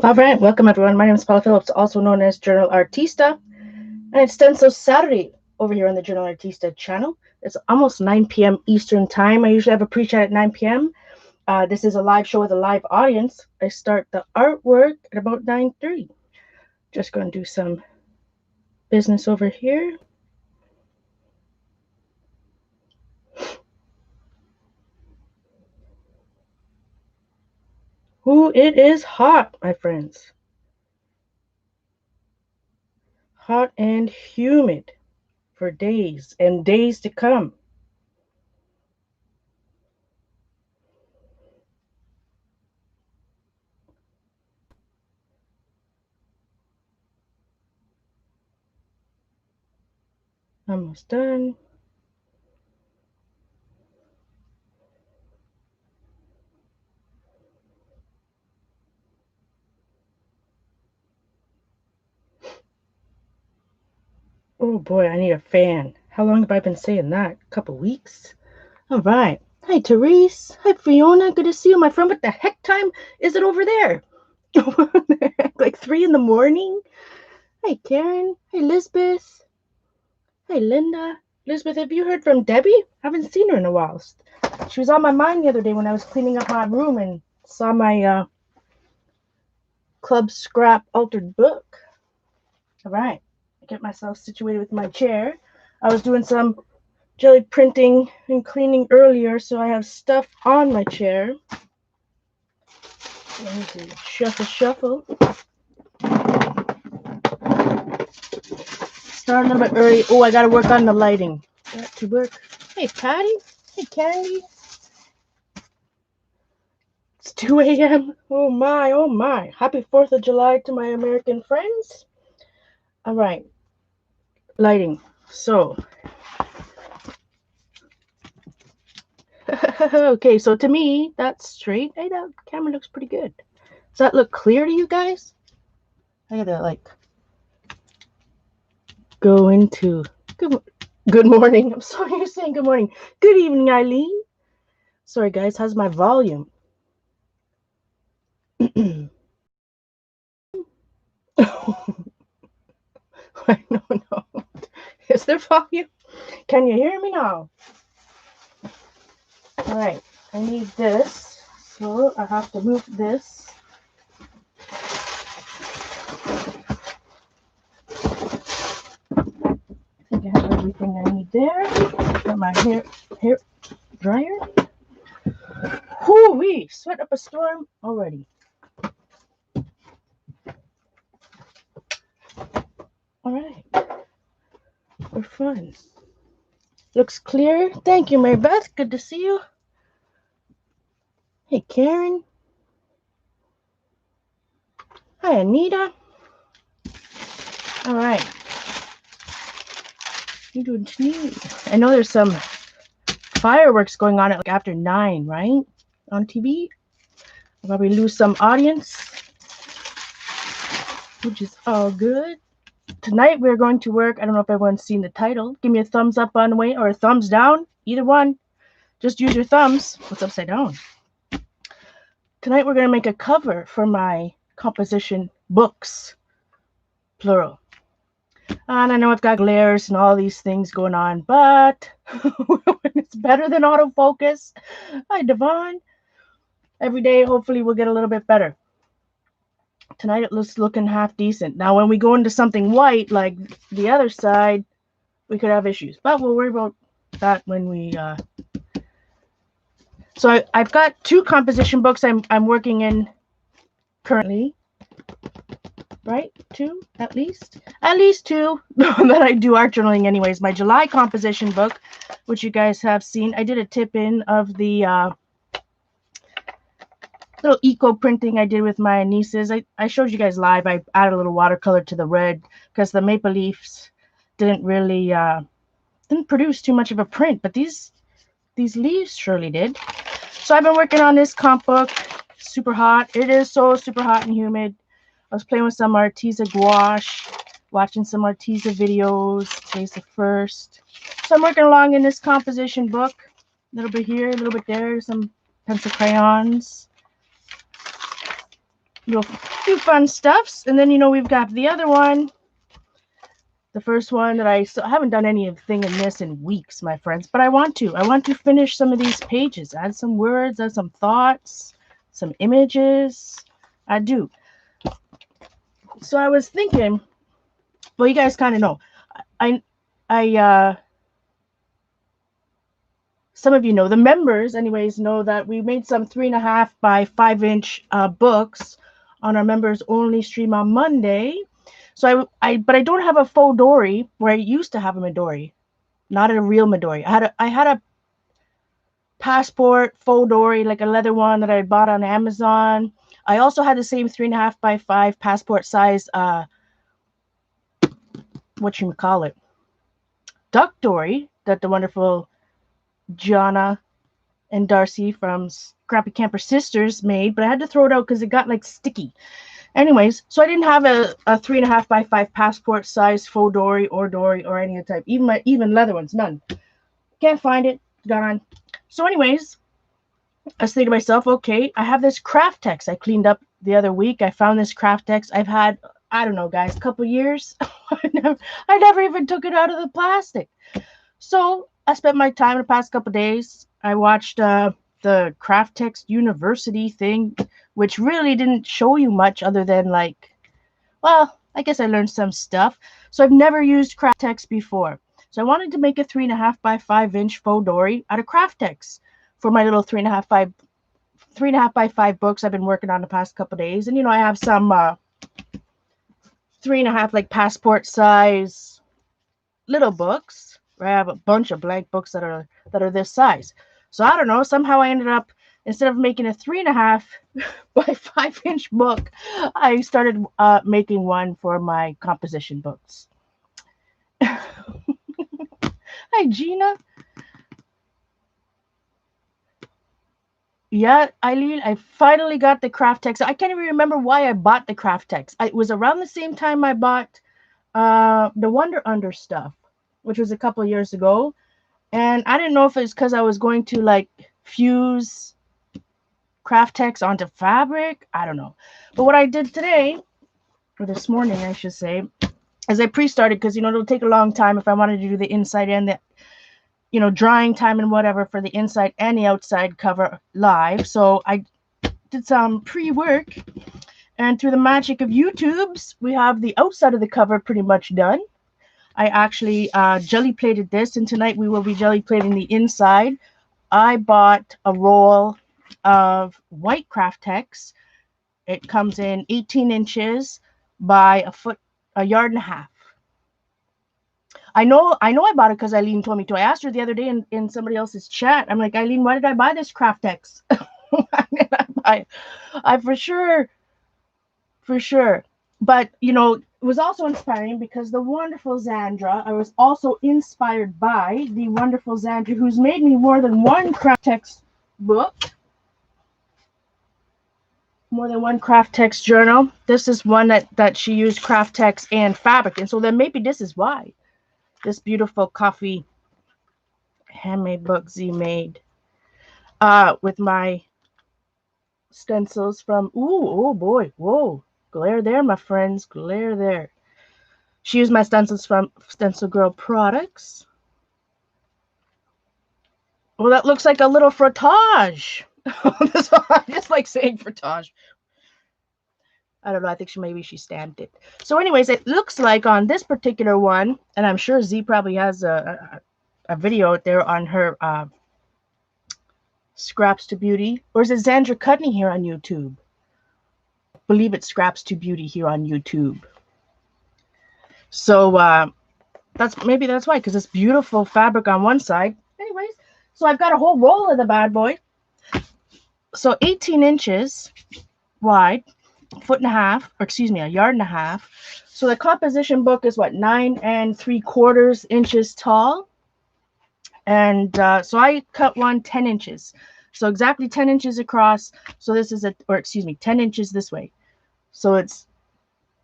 All right, welcome everyone. My name is Paula Phillips, also known as Journal Artista, and it's Stencil Saturday over here on the Journal Artista channel. It's almost 9 p.m. Eastern Time. I usually have a pre-chat at 9 p.m. This is a live show with a live audience. I start the artwork at about 9:30. Just going to do some business over here. Ooh, it is hot, my friends. Hot and humid for days and days to come. Almost done. Oh boy, I need a fan. How long have I been saying that? A couple weeks? All right. Hi, Therese. Hi, Fiona. Good to see you, my friend. What the heck time is it over there? Like 3 in the morning? Hi, Karen. Hi, Lisbeth. Hi, Linda. Lisbeth, have you heard from Debbie? Haven't seen her in a while. She was on my mind the other day when I was cleaning up my room and saw my Club Scrap altered book. All right. I get myself situated with my chair. I was doing some jelly printing and cleaning earlier, so I have stuff on my chair. Let me see. Shuffle. Start a little bit early. Oh, I gotta work on the lighting. Got to work. Hey, Patty. Hey, Candy. It's 2 a.m. Oh my, oh my. Happy 4th of July to my American friends. All right. Lighting. So. Okay, so to me, that's straight. Hey, that camera looks pretty good. Does that look clear to you guys? I gotta like go into good morning. I'm sorry you're saying good morning. Good evening, Eileen. Sorry guys, how's my volume? No. Is there volume? Can you hear me now? All right, I need this, so I have to move this. I think I have everything I need there. Got my hair dryer. Whoo-wee, sweat up a storm already. All right, we're fun. Looks clear. Thank you, Mary Beth. Good to see you. Hey, Karen. Hi, Anita. All right. You doing too? I know there's some fireworks going on at like after 9, right? On TV. I'll probably lose some audience, which is all good. Tonight we're going to work. I don't know if everyone's seen the title. Give me a thumbs up on the way or a thumbs down. Either one. Just use your thumbs. What's upside down? Tonight we're going to make a cover for my composition books, plural. And I know I've got glares and all these things going on, but it's better than autofocus. Hi, Devon. Every day, hopefully, we'll get a little bit better. Tonight, it looks looking half decent. Now, when we go into something white, like the other side, we could have issues. But we'll worry about that when we... So I've got 2 composition books I'm working in currently. Right? 2, at least 2 that I do art journaling anyways. My July composition book, which you guys have seen. I did a tip in of the little eco printing I did with my nieces. I showed you guys live. I added a little watercolor to the red because the maple leaves didn't really didn't produce too much of a print, but these leaves surely did. So I've been working on this comp book. Super hot. It is so super hot and humid. I was playing with some Arteza gouache, watching some Arteza videos. Today's the 1st. So I'm working along in this composition book. A little bit here, a little bit there, some pencil crayons. little few fun stuffs. And then, you know, we've got the other one. The first one that I haven't done anything in this in weeks, my friends, but I want to. I want to finish some of these pages, add some words, add some thoughts, some images. I do. So I was thinking, well, you guys kind of know. Some of you know, the members, anyways, know that we made some 3.5 by 5-inch books on our members only stream on Monday. So but I don't have a faux dory where I used to have a Midori, not a real Midori. I had a passport faux dory, like a leather one that I bought on Amazon. I also had the same 3.5 by 5 passport size, duck dory that the wonderful Jana and Darcy from Scrappy Camper Sisters made, but I had to throw it out because it got like sticky. Anyways, so I didn't have a 3.5 by 5 passport size faux dory or any other type, even leather ones, none. Can't find it, gone. So anyways, I was thinking to myself, okay, I have this KraftTex I cleaned up the other week. I found this KraftTex I've had, I don't know, guys, a couple years. I never even took it out of the plastic. So I spent my time the past couple days. I watched the KraftTex University thing, which really didn't show you much other than like, well, I guess I learned some stuff. So I've never used KraftTex before. So I wanted to make a 3.5 by 5-inch faux dory out of KraftTex for my little 3.5 by 5 books I've been working on the past couple days. And you know, I have some 3.5 like passport size little books. I have a bunch of blank books that are this size. So I don't know, somehow I ended up, instead of making a 3.5 by 5-inch book, I started making one for my composition books. Hi, Gina. Yeah, Eileen, I finally got the KraftTex. I can't even remember why I bought the KraftTex. It was around the same time I bought the Wonder Under stuff, which was a couple of years ago. And I didn't know if it's because I was going to like fuse KraftTex onto fabric. I don't know. But what I did today, or this morning, I should say, is I pre-started because, you know, it'll take a long time if I wanted to do the inside and the, you know, drying time and whatever for the inside and the outside cover live. So I did some pre-work, and through the magic of YouTubes, we have the outside of the cover pretty much done. I actually jelly plated this, and tonight we will be jelly plating the inside. I bought a roll of white KraftTex. It comes in 18 inches by a yard and a half. I know I bought it because Eileen told me to. I asked her the other day in somebody else's chat. I'm like, Eileen, why did I buy this KraftTex? I for sure. But, you know, it was also inspiring because the wonderful Zandra, I was also inspired by the wonderful Zandra, who's made me more than one KraftTex book, more than one KraftTex journal. This is one that she used KraftTex and fabric. And so then maybe this is why. This beautiful coffee handmade book Z made with my stencils from, oh boy, whoa. Glare there, my friends. Glare there. She used my stencils from Stencil Girl Products. Well, that looks like a little frottage. I just like saying frottage. I don't know. I think maybe she stamped it. So anyways, it looks like on this particular one, and I'm sure Z probably has a video out there on her Scraps to Beauty. Or is it Zandra Cudney here on YouTube? I believe it's Scraps to Beauty here on YouTube. So that's why, because it's beautiful fabric on one side. Anyways, so I've got a whole roll of the bad boy. So 18 inches wide, a yard and a half. So the composition book is what, 9 3/4 inches tall. And so I cut one 10 inches. So exactly 10 inches across. So this is 10 inches this way. So it's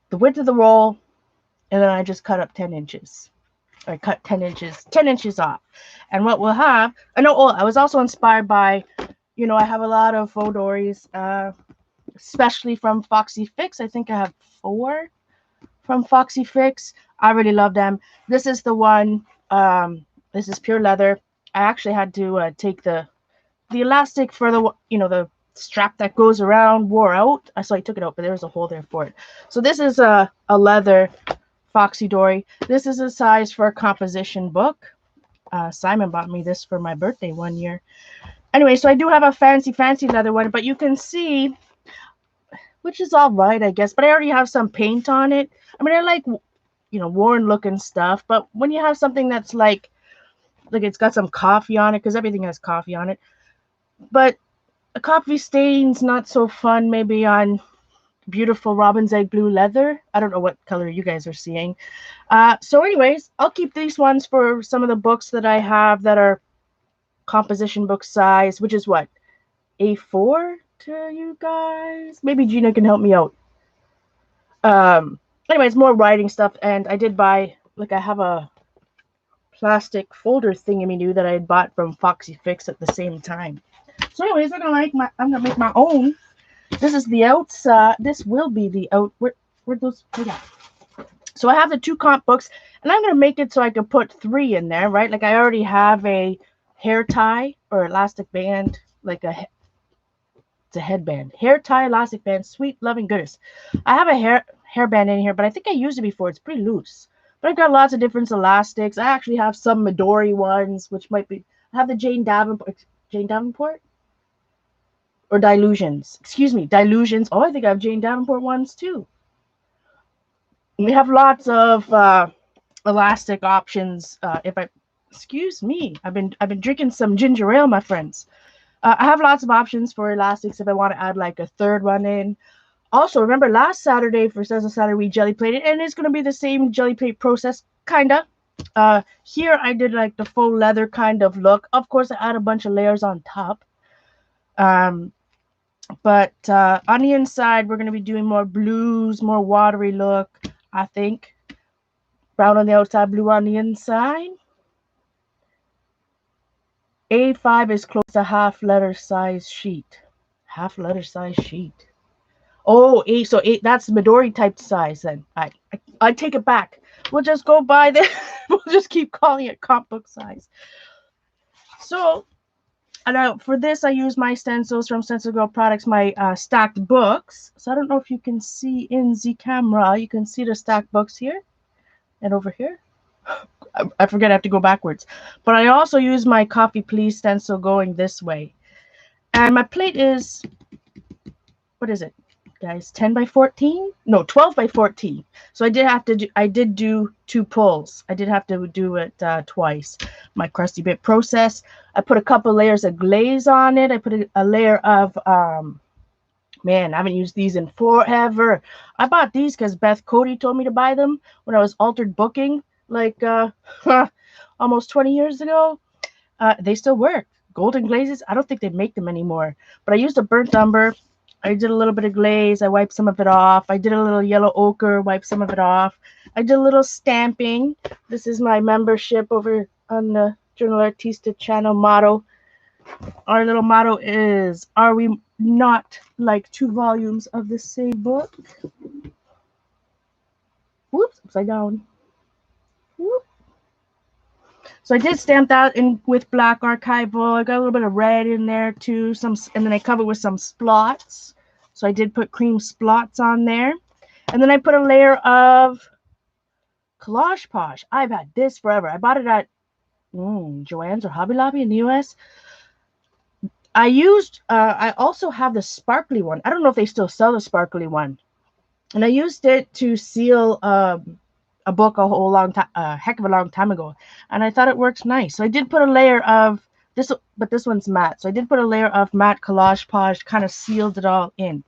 the width of the roll, and then I just cut up 10 inches. I cut 10 inches off. And what we'll have, I was also inspired by, you know, I have a lot of faux dories. especially from Foxy Fix. I think I have 4 from Foxy Fix. I really love them. This is the one. This is pure leather. I actually had to take the elastic for the the strap that goes around wore out, so I took it out, but there was a hole there for it. So this is a leather Foxy Dory. This is a size for a composition book. Simon bought me this for my birthday one year. Anyway, so I do have a fancy leather one, but you can see, which is all right, I guess, but I already have some paint on it. I mean, I like, worn looking stuff, but when you have something that's like it's got some coffee on it, because everything has coffee on it, but a coffee stain's not so fun maybe on beautiful robin's egg blue leather. I don't know what color you guys are seeing. So anyways, I'll keep these ones for some of the books that I have that are composition book size, which is what, A4 to you guys? Maybe Gina can help me out. Anyways, more writing stuff, and I did buy, I have a plastic folder thingy-me-doo that I had bought from Foxy Fix at the same time. So anyways, I'm gonna make my own. This is the outside. This will be the out. Where those? Yeah. So I have the 2 comp books, and I'm gonna make it so I can put 3 in there, right? Like I already have a hair tie or elastic band, it's a headband, hair tie, elastic band, sweet loving goodness. I have a hairband in here, but I think I used it before. It's pretty loose. But I've got lots of different elastics. I actually have some Midori ones, which might be. I have the Jane Davenport. Or Dilutions. Excuse me, Dilutions. Oh, I think I have Jane Davenport ones too. We have lots of elastic options. Excuse me, I've been drinking some ginger ale, my friends. I have lots of options for elastics if I want to add like a 3rd one in. Also, remember last Saturday for Stencil Saturday we jelly plated, and it's going to be the same jelly plate process, kinda. Here I did like the faux leather kind of look. Of course, I add a bunch of layers on top. But on the inside, we're going to be doing more blues, more watery look, I think. Brown on the outside, blue on the inside. A5 is close to half letter size sheet. Half letter size sheet. Oh, 8. So 8. That's Midori type size then. I take it back. We'll just go by the. We'll just keep calling it comp book size. So. And for this, I use my stencils from Stencil Girl Products, my stacked books. So I don't know if you can see in the camera. You can see the stacked books here and over here. I forget, I have to go backwards. But I also use my Coffee Please stencil going this way. And my plate is, what is it, guys? 10 by 14? No, 12 by 14. So I did do 2 pulls. I did have to do it twice. My crusty bit process. I put a couple layers of glaze on it. I put a layer of, man, I haven't used these in forever. I bought these because Beth Cody told me to buy them when I was altered booking, like almost 20 years ago. They still work. Golden glazes, I don't think they make them anymore. But I used a burnt umber. I did a little bit of glaze. I wiped some of it off. I did a little yellow ochre, wiped some of it off. I did a little stamping. This is my membership over on the Journal Artista channel motto. Our little motto is, are we not like 2 volumes of the same book? Whoops, upside down. Whoop. So I did stamp that in with black archival. I got a little bit of red in there too. And then I covered with some splots. So I did put cream splots on there. And then I put a layer of Collage Posh. I've had this forever. I bought it at Joann's or Hobby Lobby in the US. I also have the sparkly one. I don't know if they still sell the sparkly one. And I used it to seal a book a heck of a long time ago. And I thought it works nice. So I did put a layer of this, but this one's matte. So I did put a layer of matte Collage Posh, kind of sealed it all in.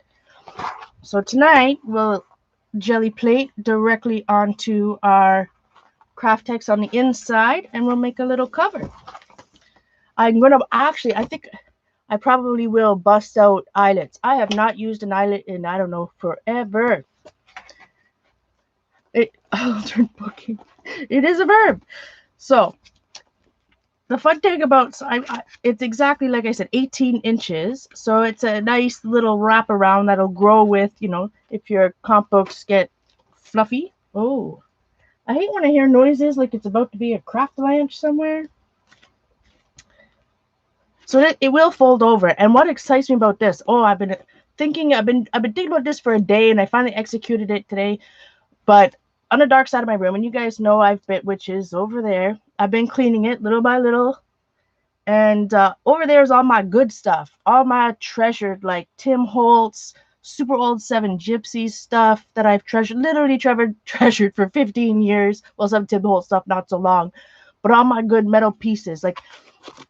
So tonight we'll jelly plate directly onto our KraftTex on the inside, and we'll make a little cover. I'm going to I think I probably will bust out eyelets. I have not used an eyelet in, I don't know, forever. Altered booking. It is a verb. So the fun thing about it's exactly like I said, 18 inches. So it's a nice little wraparound that'll grow with, you know, if your comp books get fluffy. Oh, I hate when I hear noises like it's about to be a craft lunch somewhere. So it will fold over. And what excites me about this? Oh, I've been thinking about this for a day, and I finally executed it today. But on the dark side of my room, and you guys know I've bit witches over there. I've been cleaning it little by little. And over there is all my good stuff, all my treasured, like Tim Holtz, super old Seven Gypsies stuff that I've treasured, literally treasured for 15 years. Well, some Tim Holtz stuff, not so long. But all my good metal pieces, like,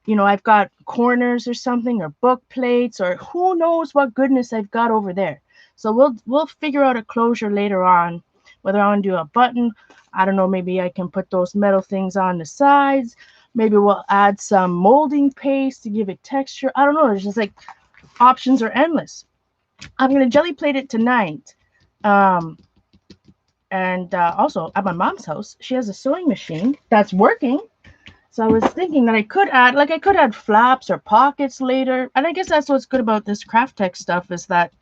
you know, I've got corners or something, or book plates, or who knows what goodness I've got over there. So we'll figure out a closure later on, whether I want to do a button. I don't know, maybe I can put those metal things on the sides. Maybe we'll add some molding paste to give it texture. I don't know. It's just like options are endless. I'm going to jelly plate it tonight. And also at my mom's house, she has a sewing machine that's working. So I was thinking that I could add flaps or pockets later. And I guess that's what's good about this KraftTex stuff is that,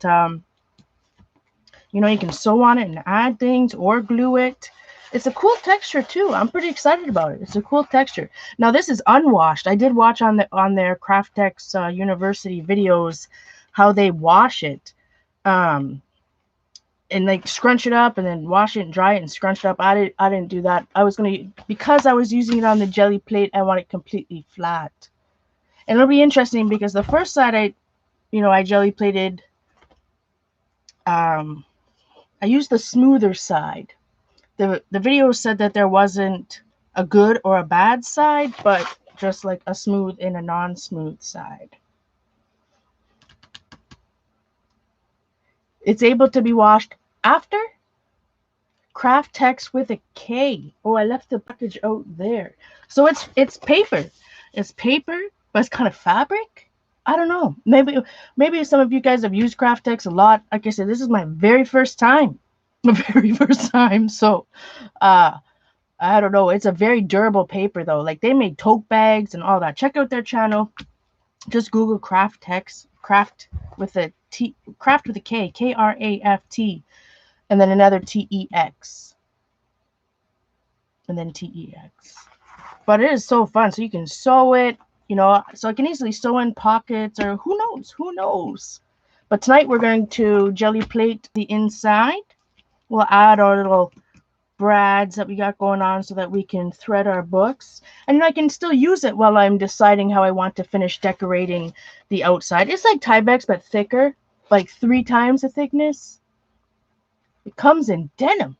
you know, you can sew on it and add things or glue it. It's a cool texture too. I'm pretty excited about it. It's a cool texture. Now this is unwashed. I did watch on their KraftTex University videos how they wash it, and like scrunch it up and then wash it and dry it and scrunch it up. I didn't do that. I was gonna, because I was using it on the jelly plate, I want it completely flat. And it'll be interesting because the first side I jelly plated. I used the smoother side. The video said that there wasn't a good or a bad side, but just like a smooth and a non-smooth side. It's able to be washed after. KraftTex with a K. Oh, I left the package out there. So it's paper. It's paper, but it's kind of fabric. I don't know. Maybe some of you guys have used KraftTex a lot. Like I said, this is my very first time. My very first time. So I don't know. It's a very durable paper though. Like they made tote bags and all that. Check out their channel. Just Google KraftTex, Kraft with a T, Kraft with a K, KRAFT, and then another TEX, and then TEX. But it is so fun. So you can sew it, you know. So I can easily sew in pockets, or who knows. But tonight we're going to jelly plate the inside. We'll add our little brads that we got going on so that we can thread our books, and I can still use it while I'm deciding how I want to finish decorating the outside. It's like Tyvek's but thicker, like 3 times the thickness. It comes in denim.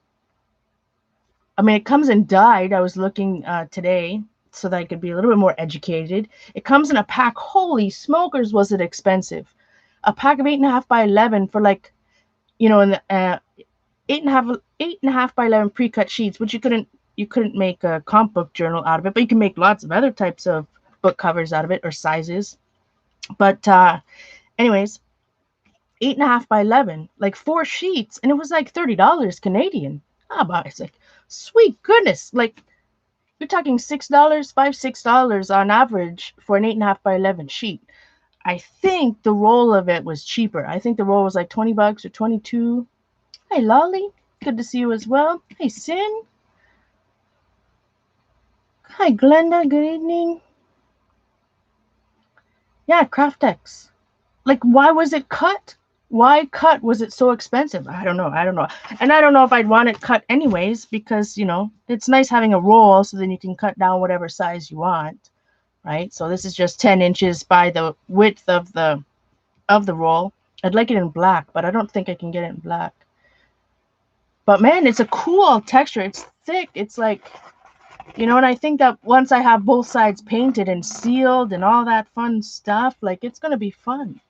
I mean, it comes in dyed. I was looking today so that I could be a little bit more educated. It comes in a pack. Holy smokers, was it expensive. A pack of 8.5 by 11 for, like, you know, in the 8.5 by 11 pre-cut sheets, which you couldn't make a comp book journal out of it, but you can make lots of other types of book covers out of it, or sizes. But anyways, 8.5 by 11, like 4 sheets, and it was like $30 Canadian. It's like, sweet goodness, like you're talking $6, $6 on average for an 8.5 by 11 sheet. I think the roll of it was cheaper. I think the roll was like $20 or 22. Hi, Lolly. Good to see you as well. Hey, Sin. Hi, Glenda. Good evening. Yeah, KraftTex. Like, why was it cut? Why cut? Was it so expensive? I don't know. And I don't know if I'd want it cut anyways, because, you know, it's nice having a roll so then you can cut down whatever size you want, right? So this is just 10 inches by the width of the roll. I'd like it in black, but I don't think I can get it in black. But man, it's a cool texture. It's thick. It's like, you know, and I think that once I have both sides painted and sealed and all that fun stuff, like, it's going to be fun.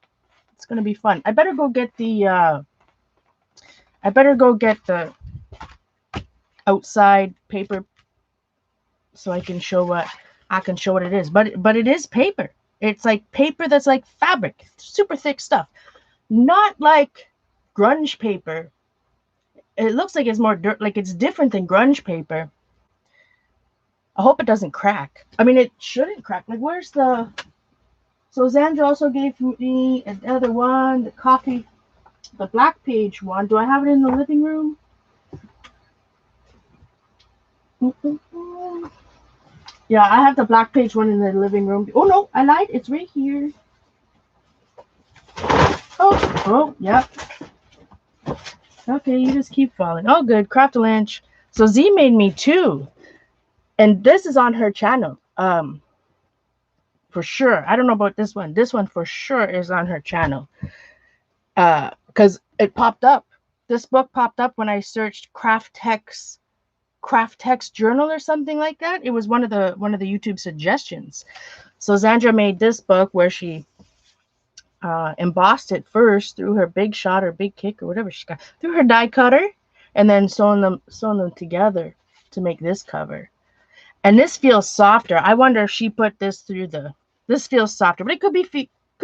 It's going to be fun. I better go get the outside paper so I can show what it is. But it is paper. It's like paper that's like fabric, super thick stuff. Not like grunge paper. It looks like it's more dirt, like it's different than grunge paper. I hope it doesn't crack. I mean, it shouldn't crack. Like, where's the... So Zandra also gave me another one, the coffee, the black page one. Do I have it in the living room? Yeah, I have the black page one in the living room. Oh no, I lied. It's right here. Oh, yeah. Okay, you just keep falling. Oh, good. Craftalanche. So Z made me two. And this is on her channel. For sure. I don't know about this one. This one for sure is on her channel. Because it popped up. This book popped up when I searched KraftTex journal or something like that. It was one of the YouTube suggestions. So Zandra made this book where she embossed it first through her big shot or big kick or whatever she got through her die cutter, and then sewn them together to make this cover. And this feels softer. I wonder if she put this through the... This feels softer, but it could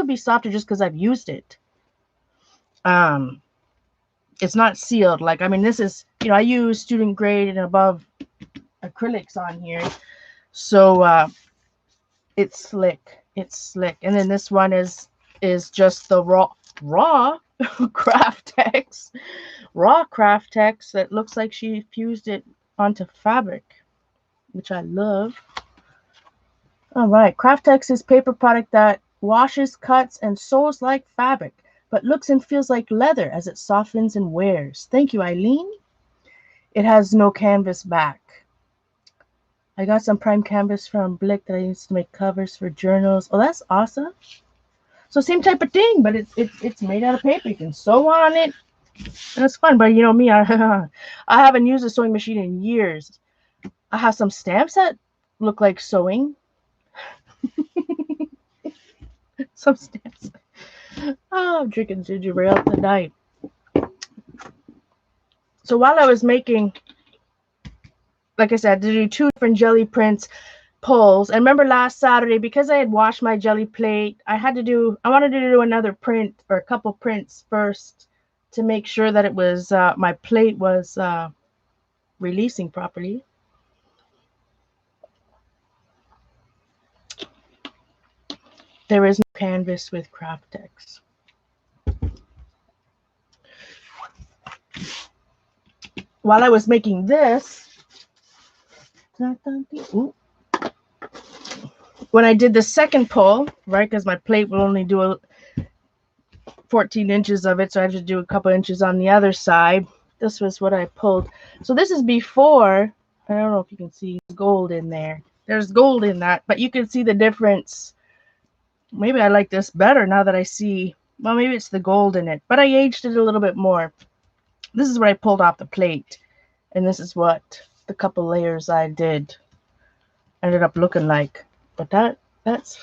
be softer just because I've used it. It's not sealed. Like, I mean, this is, you know, I use student grade and above acrylics on here, so it's slick. It's slick. And then this one is just the raw KraftTex, raw KraftTex that looks like she fused it onto fabric, which I love. All right, KraftTex is paper product that washes, cuts, and sews like fabric, but looks and feels like leather as it softens and wears. Thank you, Eileen. It has no canvas back. I got some prime canvas from Blick that I used to make covers for journals. Oh, that's awesome. So same type of thing, but it's made out of paper. You can sew on it, and it's fun. But you know me, I haven't used a sewing machine in years. I have some stamps that look like sewing. Some stamps. Oh, I'm drinking ginger ale tonight. So while I was making, like I said, to do two different jelly prints pulls. And remember last Saturday, because I had washed my jelly plate, I wanted to do another print or a couple prints first to make sure that it was, my plate was releasing properly. There is no canvas with KraftTex. While I was making this, when I did the second pull, right, because my plate will only do 14 inches of it, so I had to do a couple inches on the other side. This was what I pulled. So this is before. I don't know if you can see gold in there. There's gold in that, but you can see the difference. Maybe I like this better now that I see. Well, maybe it's the gold in it, but I aged it a little bit more. This is what I pulled off the plate, and this is what the couple layers I did ended up looking like. But that's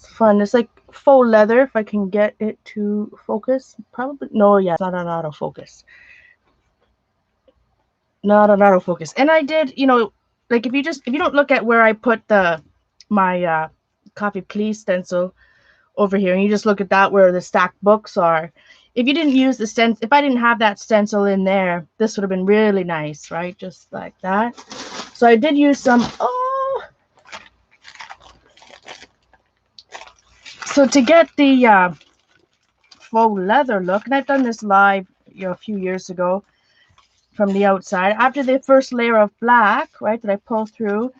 fun. It's like faux leather, if I can get it to focus. Probably no, yeah, it's not on autofocus. Not on autofocus. And I did, you know, like if you don't look at where I put my Coffee Please stencil over here, and you just look at that where the stacked books are. If you didn't use the stencil, if I didn't have that stencil in there, this would have been really nice, right? Just like that. So I did use some. So to get the faux leather look, and I've done this live, you know, a few years ago from the outside. After the first layer of black, right, that I pull through,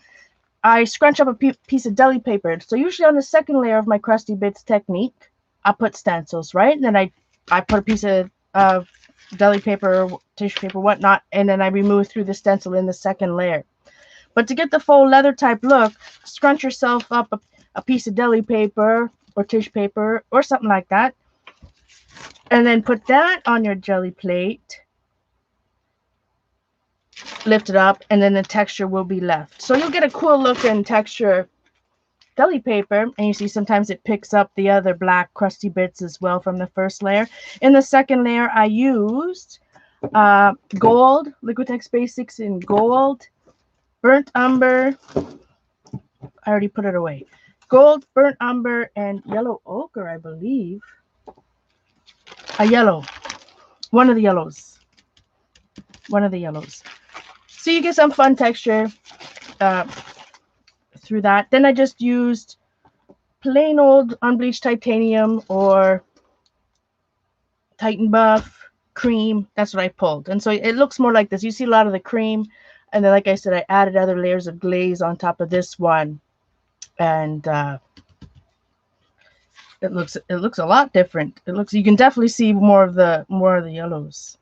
I scrunch up a piece of deli paper. So usually on the second layer of my crusty bits technique, I put stencils, right? And then I put a piece of deli paper, tissue paper, whatnot, and then I remove through the stencil in the second layer. But to get the faux leather type look, scrunch yourself up a piece of deli paper or tissue paper or something like that, and then put that on your jelly plate. Lift it up, and then the texture will be left. So you'll get a cool looking texture deli paper, and you see sometimes it picks up the other black crusty bits as well from the first layer. In the second layer, I used gold, Liquitex Basics in gold, burnt umber. I already put it away. Gold, burnt umber, and yellow ochre, I believe. A yellow. One of the yellows. One of the yellows. So you get some fun texture. uh, through that. Then I just used plain old unbleached titanium or Titan Buff cream. That's what I pulled. And so it looks more like this. You see a lot of the cream. And then, like I said, I added other layers of glaze on top of this one. And it looks a lot different. You can definitely see more of the yellows.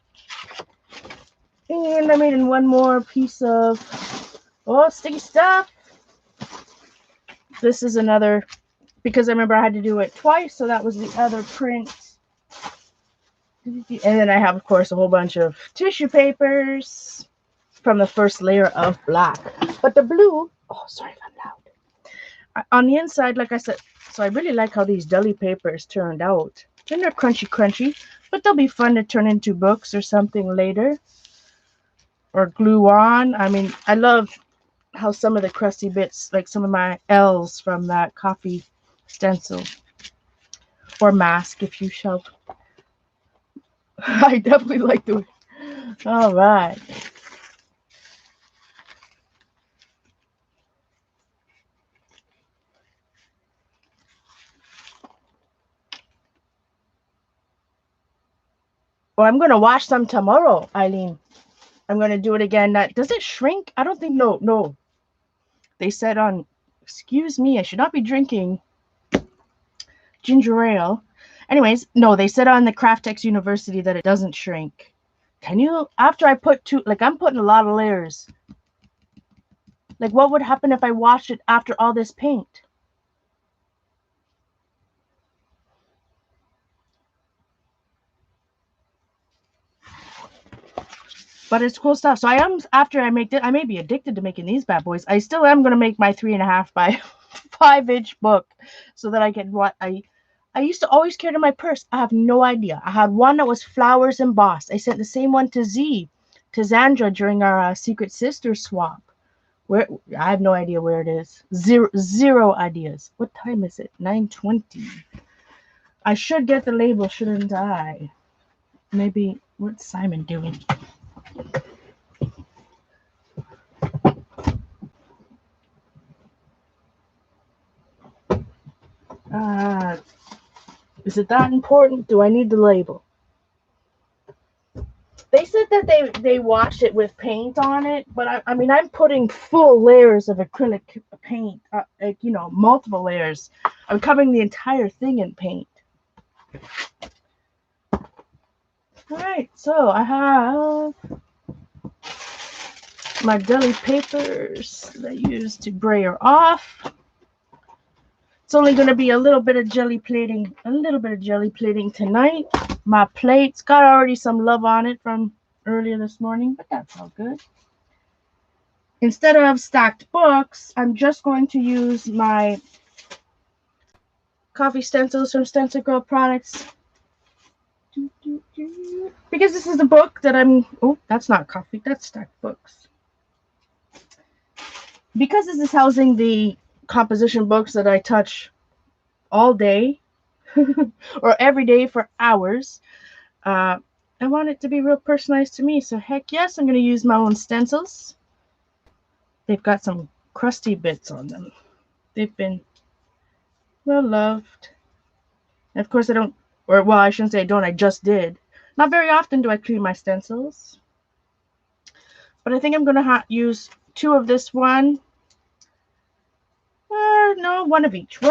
And I made in one more piece of sticky stuff. This is another, because I remember I had to do it twice, so that was the other print. And then I have, of course, a whole bunch of tissue papers from the first layer of black. But the blue, sorry if I'm loud. On the inside, like I said, so I really like how these deli papers turned out. And they're crunchy, but they'll be fun to turn into books or something later. Or glue on. I mean, I love how some of the crusty bits, like some of my L's from that coffee stencil. Or mask, if you shall. I definitely like the way. All right. Well, I'm going to wash some tomorrow, Eileen. I'm going to do it again. Does it shrink? I don't think, no. They said excuse me, I should not be drinking ginger ale. Anyways, no, they said on the KraftTex University that it doesn't shrink. Can you, after I put I'm putting a lot of layers. Like, what would happen if I washed it after all this paint? But it's cool stuff. So after I make it, I may be addicted to making these bad boys. I still am going to make my 3.5 by 5-inch book so that I can, I used to always carry it in my purse. I have no idea. I had one that was flowers embossed. I sent the same one to Zandra during our Secret Sister swap. I have no idea where it is. Zero ideas. What time is it? 9:20. I should get the label, shouldn't I? Maybe, what's Simon doing? Is it that important? Do I need the label? They said that they washed it with paint on it, but I mean, I'm putting full layers of acrylic paint, multiple layers. I'm covering the entire thing in paint. All right, so I have my deli papers that I use to brayer off. It's only going to be a little bit of jelly plating tonight. My plate's got already some love on it from earlier this morning, but that's all good. Instead of stacked books, I'm just going to use my coffee stencils from Stencil Girl Products. Because this is a book that that's not coffee, that's stacked books. Because this is housing the composition books that I touch all day or every day for hours, I want it to be real personalized to me. So heck yes, I'm going to use my own stencils. They've got some crusty bits on them. They've been well loved. And of course I shouldn't say I don't, I just did. Not very often do I clean my stencils. But I think I'm going to use 2 of this one. No, one of each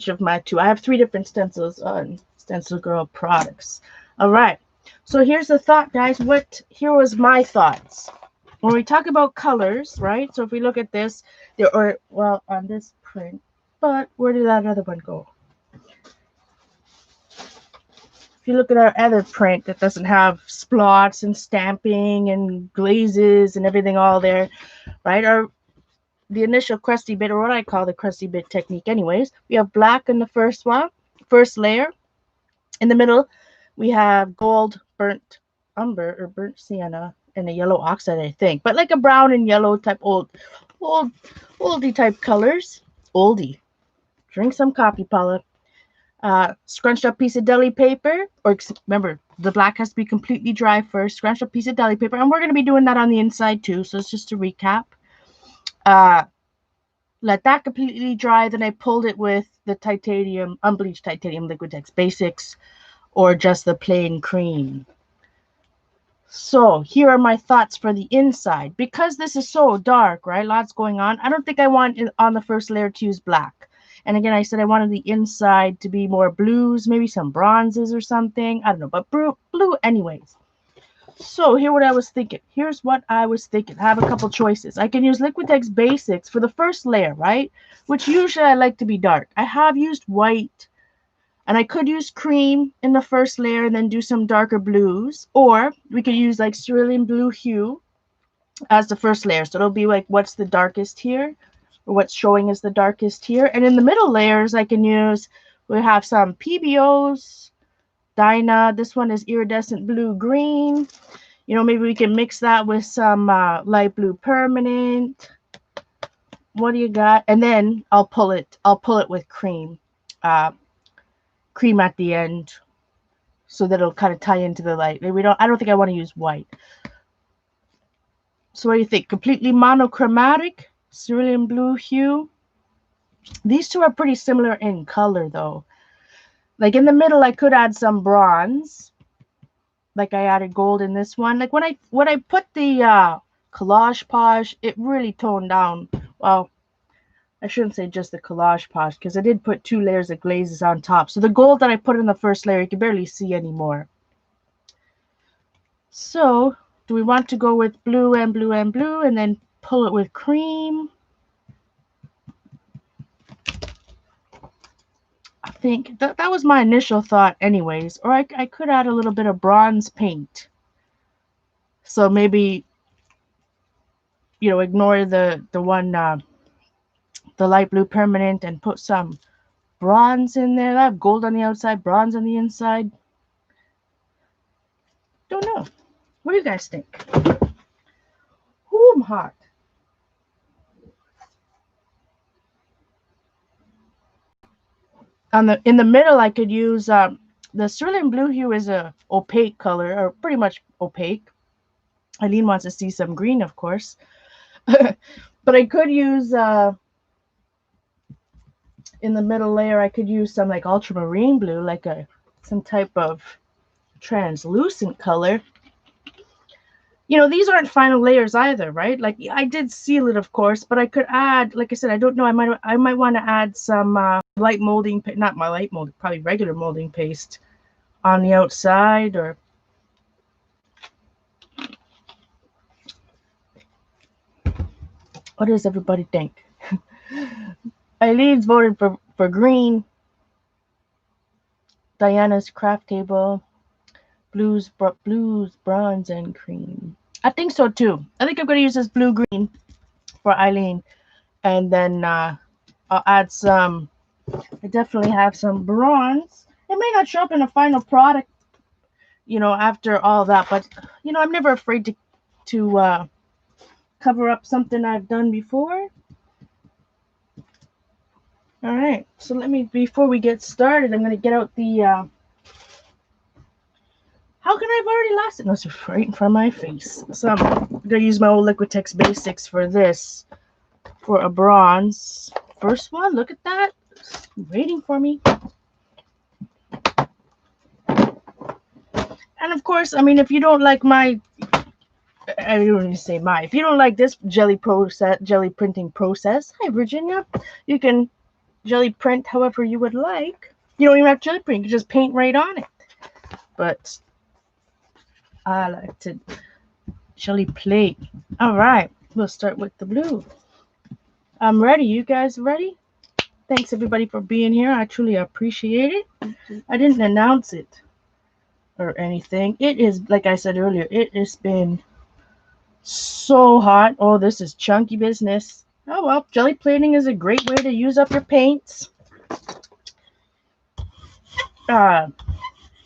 of my 2. I have 3 different stencils on Stencil Girl Products. All right, so here's the thought, guys. Here was my thoughts when we talk about colors, right? So if we look at this, on this print, but where did that other one go? If you look at our other print that doesn't have splots and stamping and glazes and everything all there, right? The initial crusty bit, or what I call the crusty bit technique anyways. We have black in the first layer. In the middle, we have gold, burnt umber, or burnt sienna, and a yellow oxide, I think. But like a brown and yellow type oldie type colors. Oldie. Drink some coffee, Paula. Scrunched up piece of deli paper, or remember, the black has to be completely dry first. Scrunched up piece of deli paper, and we're going to be doing that on the inside too, so it's just to recap. Let that completely dry. Then I pulled it with the titanium, unbleached titanium Liquitex Basics, or just the plain cream. So here are my thoughts for the inside. Because this is so dark, right? Lots going on. I don't think I want on the first layer to use black. And again, I said I wanted the inside to be more blues, maybe some bronzes or something. I don't know, but blue anyways. So here what I was thinking. Here's what I was thinking. I have a couple choices. I can use Liquitex Basics for the first layer, right? Which usually I like to be dark. I have used white. And I could use cream in the first layer and then do some darker blues. Or we could use like cerulean blue hue as the first layer. So it'll be like what's the darkest here, or what's showing as the darkest here. And in the middle layers, I can use, we have some PBOs, Dyna. This one is iridescent blue green. You know, maybe we can mix that with some light blue permanent. What do you got? And then I'll pull it with cream. Cream at the end, so that it'll kind of tie into the light. I don't think I want to use white. So what do you think? Completely monochromatic, cerulean blue hue. These two are pretty similar in color though. Like in the middle, I could add some bronze. Like I added gold in this one. Like when I put the Collage Page, it really toned down. Well, I shouldn't say just the Collage Page, because I did put 2 layers of glazes on top. So the gold that I put in the first layer, you can barely see anymore. So, do we want to go with blue and blue and blue, and then pull it with cream? I think that was my initial thought anyways. Or I could add a little bit of bronze paint. So maybe, you know, ignore the one... the light blue permanent and put some bronze in there. I have gold on the outside, bronze on the inside. Don't know. What do you guys think? Ooh, I'm hot. In the middle, I could use the cerulean blue hue is a opaque color, or pretty much opaque. Eileen wants to see some green, of course. But I could use in the middle layer, I could use some like ultramarine blue, like some type of translucent color. You know, these aren't final layers either, right? Like I did seal it, of course, but I could add, like I said, I don't know. I might want to add some light molding, not my light molding, probably regular molding paste on the outside, or what does everybody think? Eileen's voted for green. Diana's craft table, blues, bronze, and cream. I think so too. I think I'm going to use this blue-green for Eileen. And then I'll add some, I definitely have some bronze. It may not show up in a final product, you know, after all that. But, you know, I'm never afraid to cover up something I've done before. All right, so before we get started, I'm going to get out the, how can I have already lost it? No, it's right in front of my face. So I'm going to use my old Liquitex Basics for this, for a bronze. First one, look at that. It's waiting for me. And of course, I mean, if you don't like I don't even say if you don't like this jelly printing process, hi Virginia, you can jelly print however you would like. You don't even have to jelly print, you can just paint right on it. But I like to jelly plate. All right, we'll start with the blue. I'm ready. You guys ready? Thanks everybody for being here. I truly appreciate it. I didn't announce it or anything. It is, like I said earlier, it has been so hot. Oh, this is chunky business. Oh well, jelly plating is a great way to use up your paints.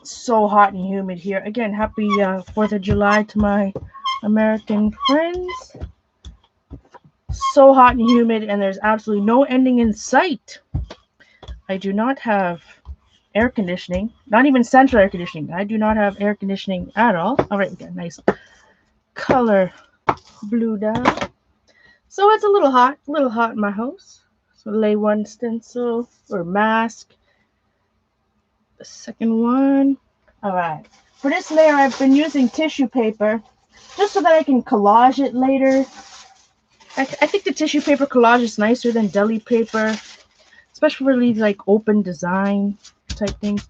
So hot and humid here. Again, happy 4th of July to my American friends. So hot and humid, and there's absolutely no ending in sight. I do not have air conditioning, not even central air conditioning. I do not have air conditioning at all. All right, we got a nice color blue down. So it's a little hot in my house. So lay one stencil or mask. The second one. All right. For this layer, I've been using tissue paper just so that I can collage it later. I think the tissue paper collage is nicer than deli paper, especially for these like open design type things.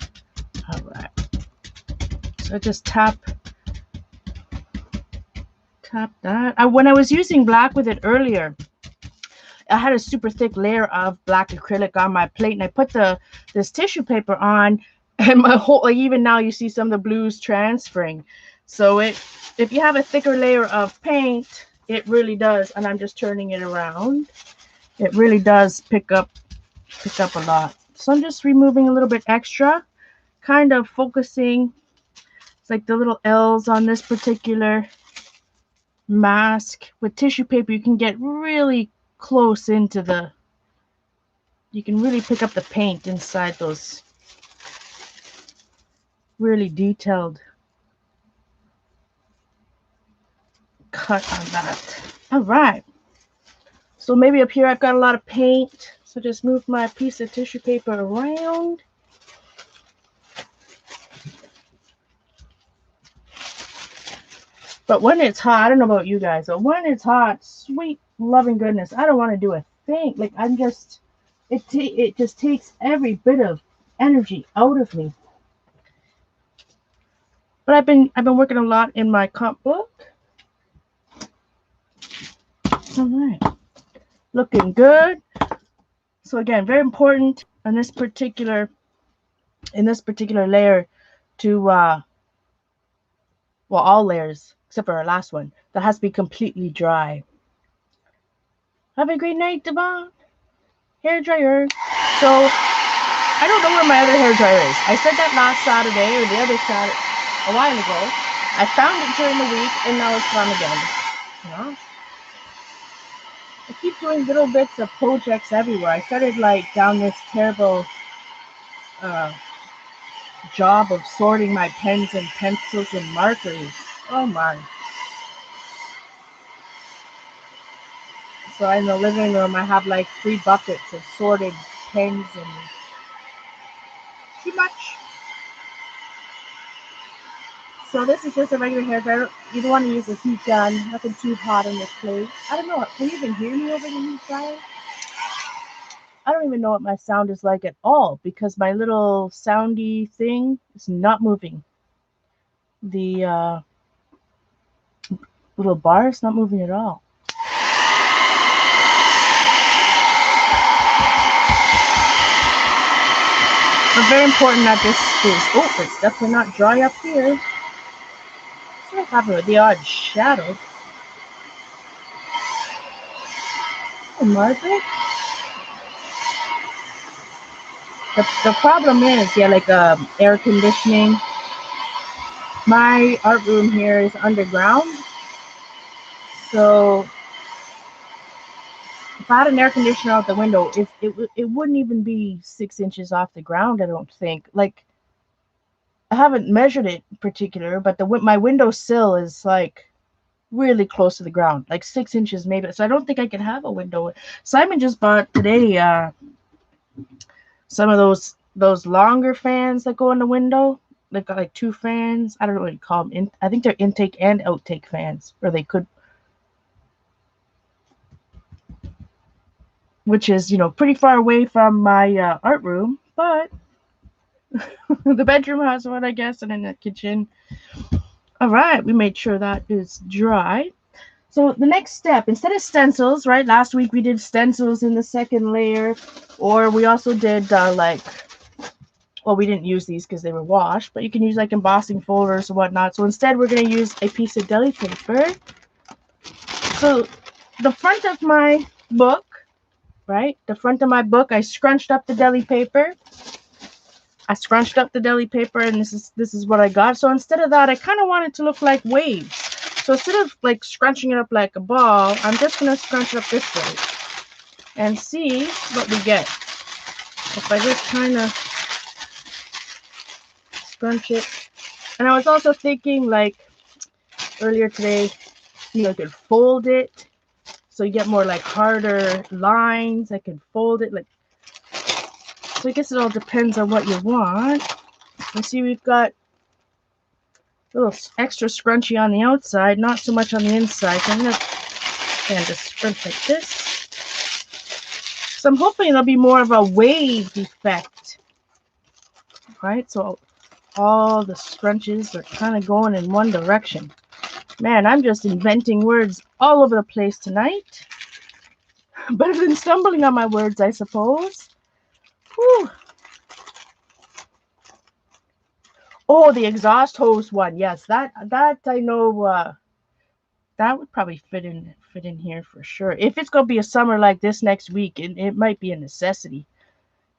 All right. So I just tap that. When I was using black with it earlier, I had a super thick layer of black acrylic on my plate, and I put this tissue paper on, and my whole, like, even now you see some of the blues transferring. So if you have a thicker layer of paint, it really does, and I'm just turning it around, it really does pick up a lot. So I'm just removing a little bit extra, kind of focusing. It's like the little L's on this particular mask. With tissue paper, you can get really close into the, you can really pick up the paint inside those really detailed cut on that. All right. So maybe up here I've got a lot of paint. So just move my piece of tissue paper around. But when it's hot, I don't know about you guys, but when it's hot, sweet loving goodness, I don't want to do a thing. Like I'm just, it just takes every bit of energy out of me. But I've been working a lot in my comp book. All right, looking good. So again, very important in this particular layer to well, all layers except for our last one, that has to be completely dry. Have a great night, Devon. Hair dryer. So I don't know where my other hair dryer is. I said that last Saturday or the other Saturday, a while ago. I found it during the week and now it's gone again. You know? I keep doing little bits of projects everywhere. I started like down this terrible job of sorting my pens and pencils and markers. Oh my. So in the living room I have like 3 buckets of sorted pens and too much. So this is just a regular hair dryer. You don't want to use a heat gun, nothing too hot in this place. I don't know, can you even hear me over the heat dryer? I don't even know what my sound is like at all because my little soundy thing is not moving. The little bar is not moving at all. But very important that this is, it's definitely not dry up here. So I have the odd shadow. Oh, Margaret? The problem is, yeah, like air conditioning. My art room here is underground. So if I had an air conditioner out the window, it wouldn't even be 6 inches off the ground, I don't think. Like, I haven't measured it in particular, but my window sill is like really close to the ground, like 6 inches maybe. So I don't think I can have a window. Simon just bought today some of those longer fans that go in the window. They've got like 2 fans. I don't know what you call them. I think they're intake and outtake fans, or they could, which is, you know, pretty far away from my art room, but the bedroom has one, I guess, and in the kitchen. All right, we made sure that is dry. So the next step, instead of stencils, right? Last week we did stencils in the second layer, or we also did well, we didn't use these because they were washed, but you can use like embossing folders or whatnot. So instead we're going to use a piece of deli paper. So the front of my book, right? The front of my book, I scrunched up the deli paper. And this is what I got. So instead of that, I kind of want it to look like waves. So instead of like scrunching it up like a ball, I'm just going to scrunch it up this way and see what we get. If I just kind of scrunch it. And I was also thinking, like earlier today, you know, I could fold it So you get more like harder lines. I can fold it like, so I guess it all depends on what you want. You see we've got a little extra scrunchy on the outside, not so much on the inside. So I'm going to just scrunch like this. So I'm hoping it'll be more of a wave effect. Right? So all the scrunches are kind of going in one direction. Man, I'm just inventing words all over the place tonight. Better than stumbling on my words, I suppose. Whew. Oh, the exhaust hose one. Yes, that I know. That would probably fit in here for sure. If it's gonna be a summer like this next week, it might be a necessity.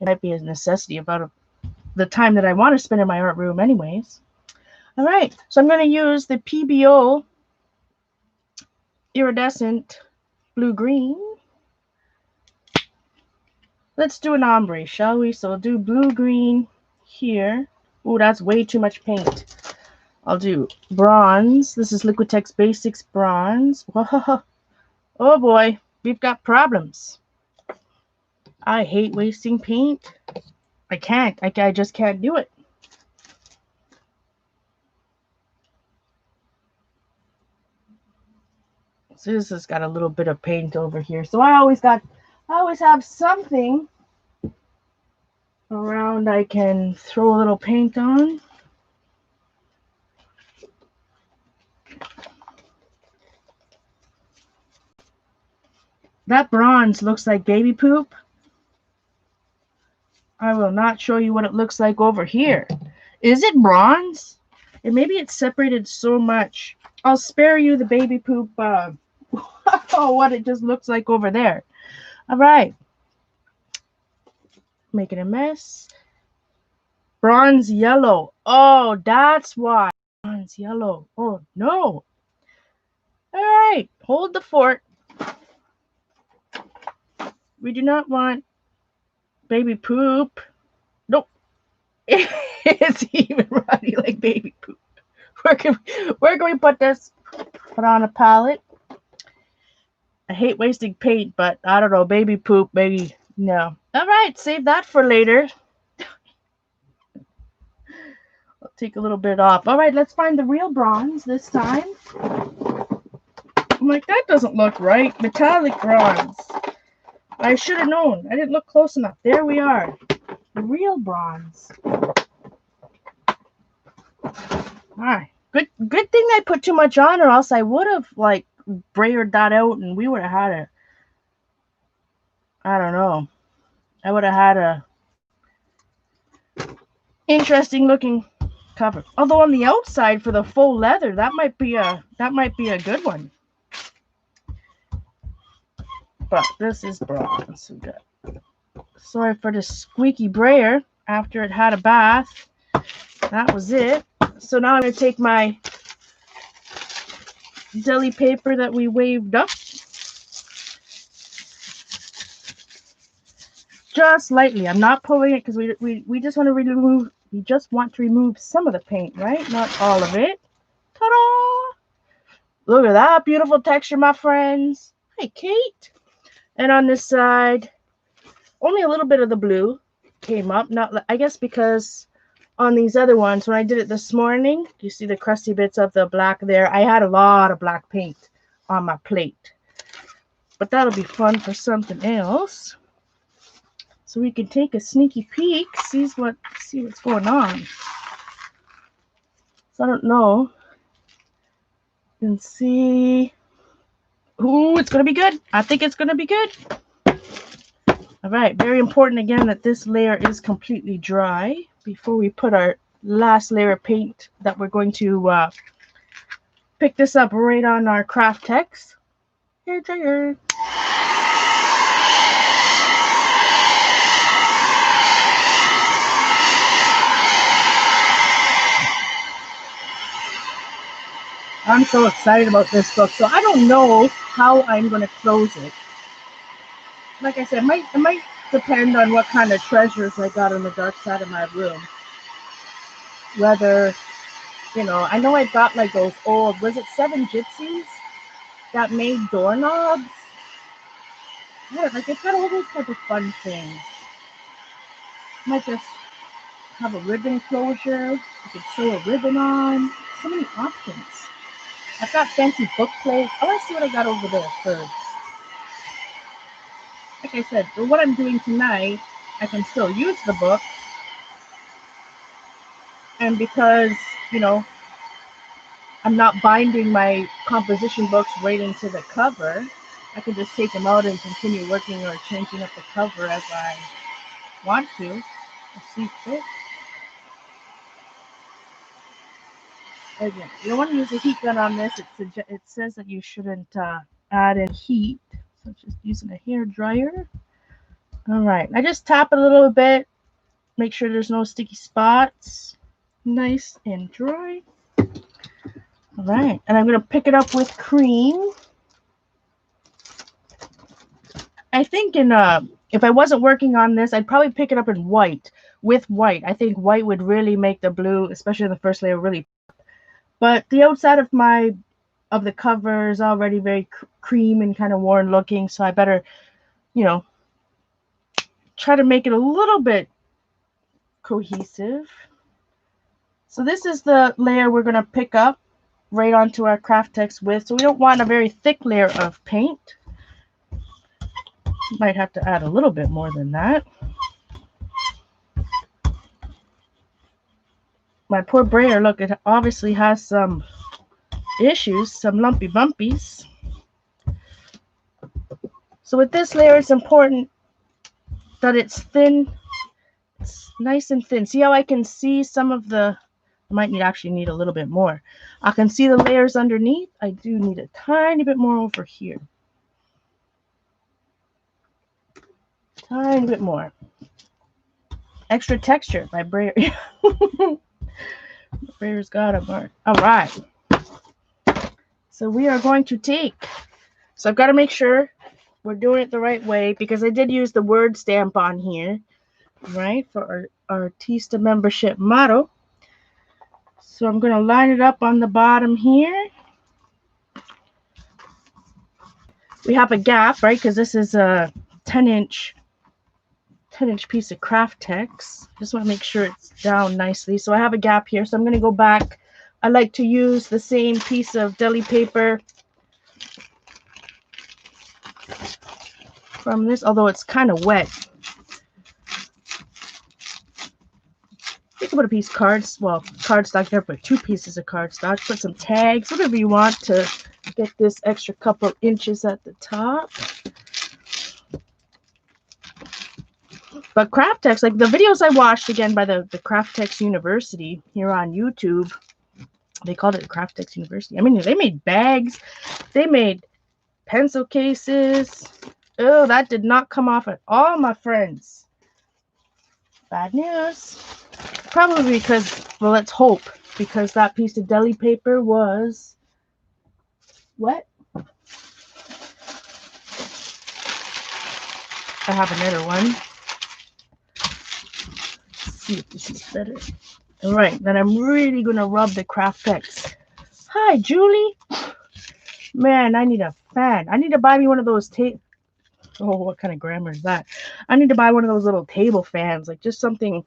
It might be a necessity about the time that I want to spend in my art room, anyways. All right, so I'm gonna use the PBO iridescent blue green. Let's do an ombre, shall we? So I'll do blue green here. Oh, that's way too much paint. I'll do bronze. This is Liquitex Basics bronze. Whoa. Oh boy, we've got problems. I hate wasting paint. I can't. I just can't do it. So this has got a little bit of paint over here. So I always have something around I can throw a little paint on. That bronze looks like baby poop. I will not show you what it looks like over here. Is it bronze? And maybe it's separated so much. I'll spare you the baby poop. Oh, what it just looks like over there. All right. Making a mess. Bronze yellow. Oh, that's why. Bronze yellow. Oh, no. All right. Hold the fort. We do not want baby poop. Nope. It's even runny like baby poop. Where can we put this? Put on a palette. I hate wasting paint, but I don't know. Baby poop, maybe. No. All right. Save that for later. I'll take a little bit off. All right. Let's find the real bronze this time. I'm like, that doesn't look right. Metallic bronze. I should have known. I didn't look close enough. There we are. The real bronze. Alright. Good thing I put too much on, or else I would have like brayered that out and we would have had a, I don't know. I would have had a interesting looking cover. Although on the outside for the faux leather, that might be a good one. But this is bronze. Sorry for the squeaky brayer after it had a bath. That was it. So now I'm going to take my deli paper that we waved up. Just lightly. I'm not pulling it because we just want to remove, we just want to remove some of the paint, right? Not all of it. Ta-da! Look at that beautiful texture, my friends. Hey, Kate. And on this side, only a little bit of the blue came up. Not, I guess because on these other ones, when I did it this morning, you see the crusty bits of the black there. I had a lot of black paint on my plate. But that'll be fun for something else. So we can take a sneaky peek, see what's going on. So I don't know. You can see. Ooh, it's going to be good. I think it's going to be good. All right, very important again that this layer is completely dry before we put our last layer of paint that we're going to pick this up right on our KraftTex hair dryer. I'm so excited about this book. So I don't know how I'm going to close it. Like I said, it might depend on what kind of treasures I got on the dark side of my room. Whether, you know, I got like those old, was it 7 Gypsies that made doorknobs? Yeah, like it's got all those type of fun things. Might just have a ribbon closure. You could sew a ribbon on. So many options. I've got fancy book plates. I want to see what I got over there first. Like I said, for what I'm doing tonight, I can still use the book. And because, you know, I'm not binding my composition books right into the cover, I can just take them out and continue working or changing up the cover as I want to. Let's see fit. Again, you don't want to use a heat gun on this. It says that you shouldn't add in heat. So just using a hair dryer. All right, I just tap it a little bit. Make sure there's no sticky spots. Nice and dry. All right, and I'm going to pick it up with cream. I think if I wasn't working on this, I'd probably pick it up in white. With white, I think white would really make the blue, especially in the first layer, really. But the outside of the cover is already very cream and kind of worn looking, so I better, you know, try to make it a little bit cohesive. So this is the layer we're going to pick up right onto our KraftTex with. So we don't want a very thick layer of paint. Might have to add a little bit more than that. My poor brayer, look, it obviously has some issues, some lumpy bumpies. So with this layer, it's important that it's thin. It's nice and thin. See how I can see some of the, I might actually need a little bit more. I can see the layers underneath. I do need a tiny bit more over here. Tiny bit more. Extra texture. My brayer. My brayer's got a mark. All right. So we are going to take. So I've got to make sure we're doing it the right way because I did use the word stamp on here, right, for our Artista membership motto. So I'm going to line it up on the bottom here. We have a gap, right, because this is a 10-inch piece of KraftTex. Just want to make sure it's down nicely. So I have a gap here, so I'm going to go back. I like to use the same piece of deli paper from this, although it's kind of wet. You can put a piece of cardstock there, put 2 pieces of cardstock, put some tags, whatever you want to get this extra couple inches at the top. But KraftTex, like the videos I watched again by the KraftTex University here on YouTube, they called it KraftTex University. I mean, they made bags, they made pencil cases. Oh, that did not come off at all, my friends. Bad news. Probably because, well, let's hope, because that piece of deli paper was wet. I have another one. Let's see if this is better. All right, then I'm really going to rub the KraftTex. Hi, Julie. Man, I need a fan. I need to buy me one of those oh, what kind of grammar is that? I need to buy one of those little table fans, like just something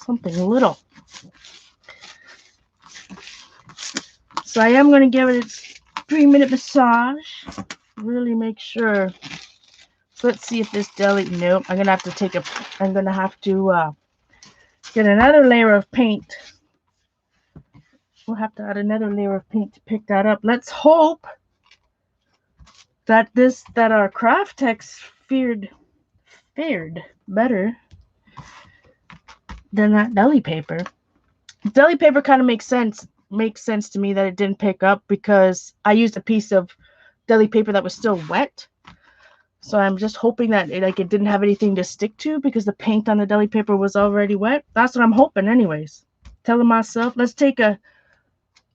little. So I am going to give it its 3-minute massage. Really make sure. So let's see if this deli. Nope. I'm gonna have to get another layer of paint. We'll have to add another layer of paint to pick that up. Let's hope that our KraftTex fared better than that deli paper. Deli paper kind of makes sense to me that it didn't pick up because I used a piece of deli paper that was still wet. So I'm just hoping that it didn't have anything to stick to because the paint on the deli paper was already wet. That's what I'm hoping anyways. Telling myself, let's take a,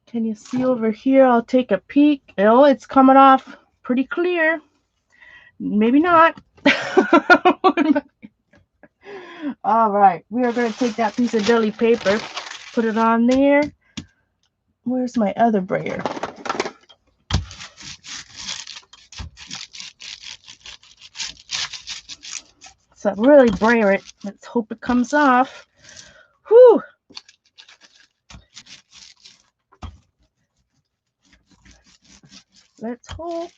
can you see over here? I'll take a peek. Oh, it's coming off pretty clear. Maybe not. All right, we are going to take that piece of deli paper, put it on there. Where's my other brayer? Let's really brayer it. Let's hope it comes off. Whew. Let's hope.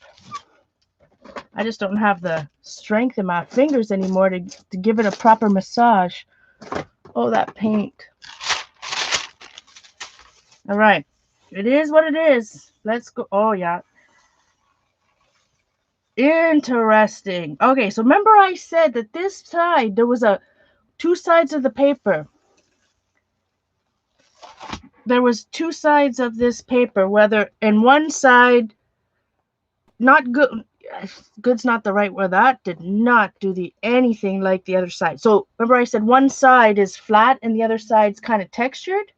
I just don't have the strength in my fingers anymore to give it a proper massage. Oh, that paint. All right. It is what it is. Let's go. Oh, yeah. Interesting. Okay, so remember I said that this side, there was two sides of the paper. There was two sides of this paper, whether in one side, not good. Good's not the right word. That did not do anything like the other side. So remember I said one side is flat and the other side's kind of textured.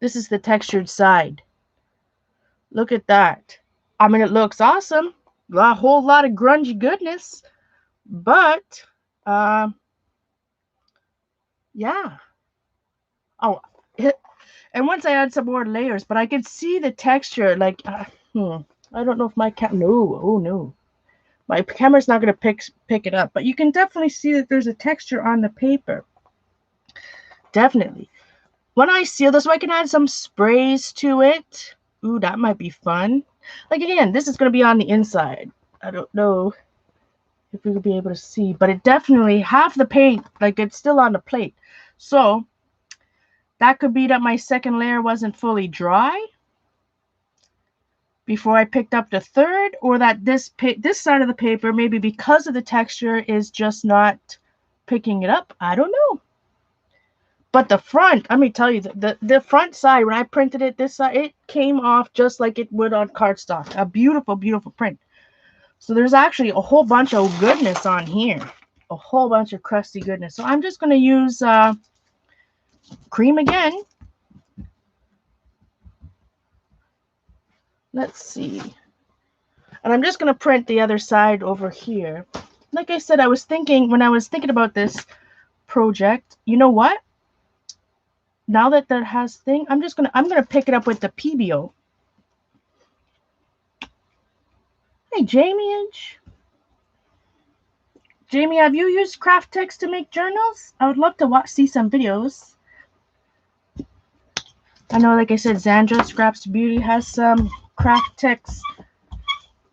This is the textured side. Look at that. I mean, it looks awesome. A whole lot of grungy goodness. But, yeah. Oh, and once I add some more layers, but I could see the texture. Like, I don't know if my no, oh no. My camera's not going to pick it up. But you can definitely see that there's a texture on the paper. Definitely. When I seal this, I can add some sprays to it. Ooh, that might be fun. Like, again, this is going to be on the inside. I don't know if you'll be able to see, but it definitely, half the paint, like, it's still on the plate. So that could be that my second layer wasn't fully dry before I picked up the third, or that this side of the paper, maybe because of the texture, is just not picking it up. I don't know. But the front, let me tell you, the front side, when I printed it, this side, it came off just like it would on cardstock. A beautiful, beautiful print. So there's actually a whole bunch of goodness on here. A whole bunch of crusty goodness. So I'm just going to use cream again. Let's see. And I'm just going to print the other side over here. Like I said, I was thinking, when I was thinking about this project, you know what? Now that has thing, I'm gonna pick it up with the PBO. Hey, Jamie. Jamie, have you used KraftTex to make journals? I would love to see some videos. I know, like I said, Zandra Scraps to Beauty has some KraftTex.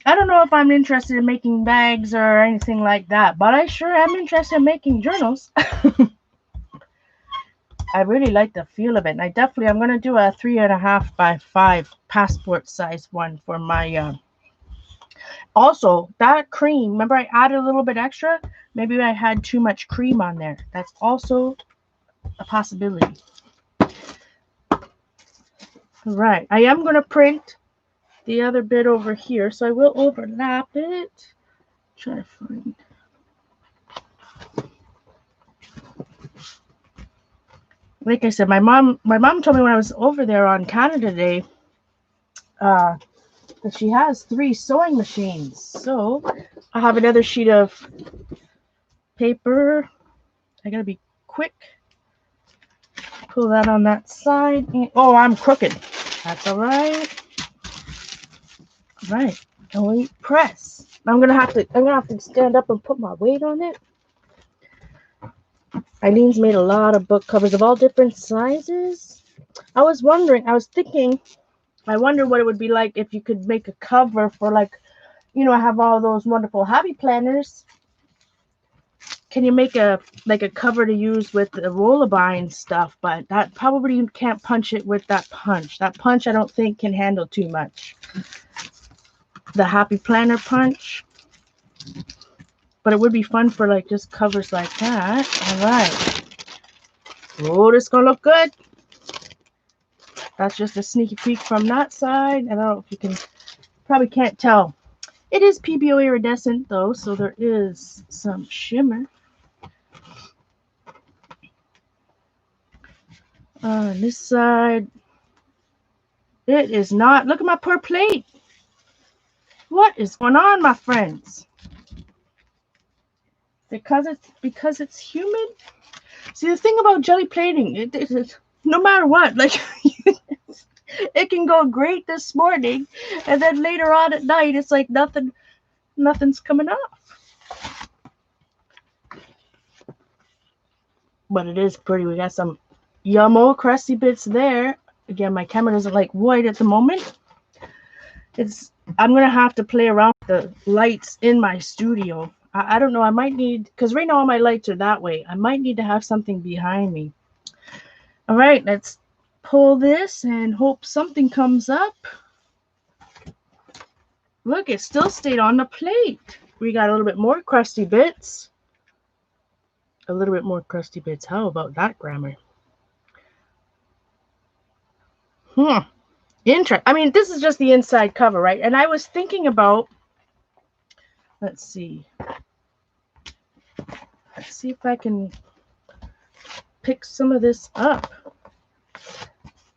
I don't know if I'm interested in making bags or anything like that, but I sure am interested in making journals. I really like the feel of it, and I'm going to do a 3.5 by 5 passport size one for my, also, that cream, remember I added a little bit extra? Maybe I had too much cream on there. That's also a possibility. All right, I am going to print the other bit over here, so I will overlap it. Try to find... Like I said, my mom told me when I was over there on Canada Day that she has 3 sewing machines. So I have another sheet of paper. I gotta be quick. Pull that on that side. Oh, I'm crooked. That's all right. All right. Only press. I'm gonna have to stand up and put my weight on it. Eileen's made a lot of book covers of all different sizes. I was thinking, I wonder what it would be like if you could make a cover for, like, you know, I have all those wonderful hobby planners. Can you make a cover to use with the roll-a-bind stuff? But that probably you can't punch it with that punch. That punch I don't think can handle too much. The happy planner punch. But it would be fun for, like, just covers like that. All right. Oh, this is going to look good. That's just a sneaky peek from that side. I don't know if you can, probably can't tell. It is PBO iridescent, though, so there is some shimmer. On this side, it is not. Look at my poor plate. What is going on, my friends? Because it's humid. See, the thing about jelly plating, it no matter what, like it can go great this morning, and then later on at night, it's like nothing's coming off. but it is pretty. We got some yummo crusty bits there. Again, my camera doesn't like white at the moment. I'm gonna have to play around with the lights in my studio. I don't know. I might need, because right now all my lights are that way. I might need to have something behind me. All right, let's pull this and hope something comes up. Look, it still stayed on the plate. We got a little bit more crusty bits. A little bit more crusty bits. How about that grammar? Interesting. I mean, this is just the inside cover, right? And I was thinking about, let's see if I can pick some of this up.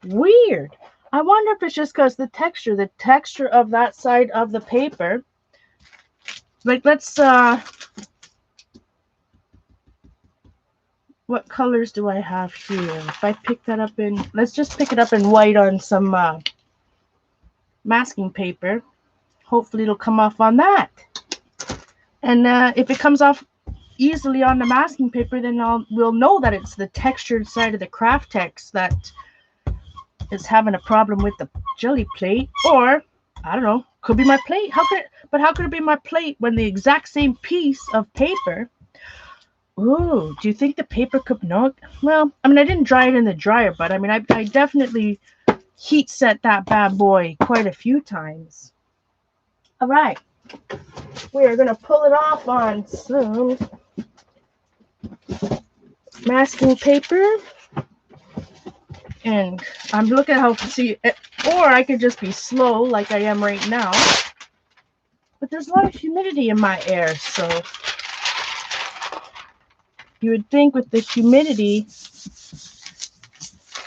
Weird. I wonder if it's just because the texture of that side of the paper. Like, let's what colors do I have here? If I pick that up in, let's just pick it up in white on some masking paper. Hopefully it'll come off on that. And if it comes off easily on the masking paper, then we'll know that it's the textured side of the KraftTex that is having a problem with the jelly plate. Or, I don't know, could be my plate. How could it be my plate when the exact same piece of paper? Ooh, do you think the paper could not? Well, I mean, I didn't dry it in the dryer, but I mean, I definitely heat set that bad boy quite a few times. All right, we are going to pull it off on some masking paper. And I'm looking at how to see it, or I could just be slow like I am right now. But there's a lot of humidity in my air, so you would think with the humidity,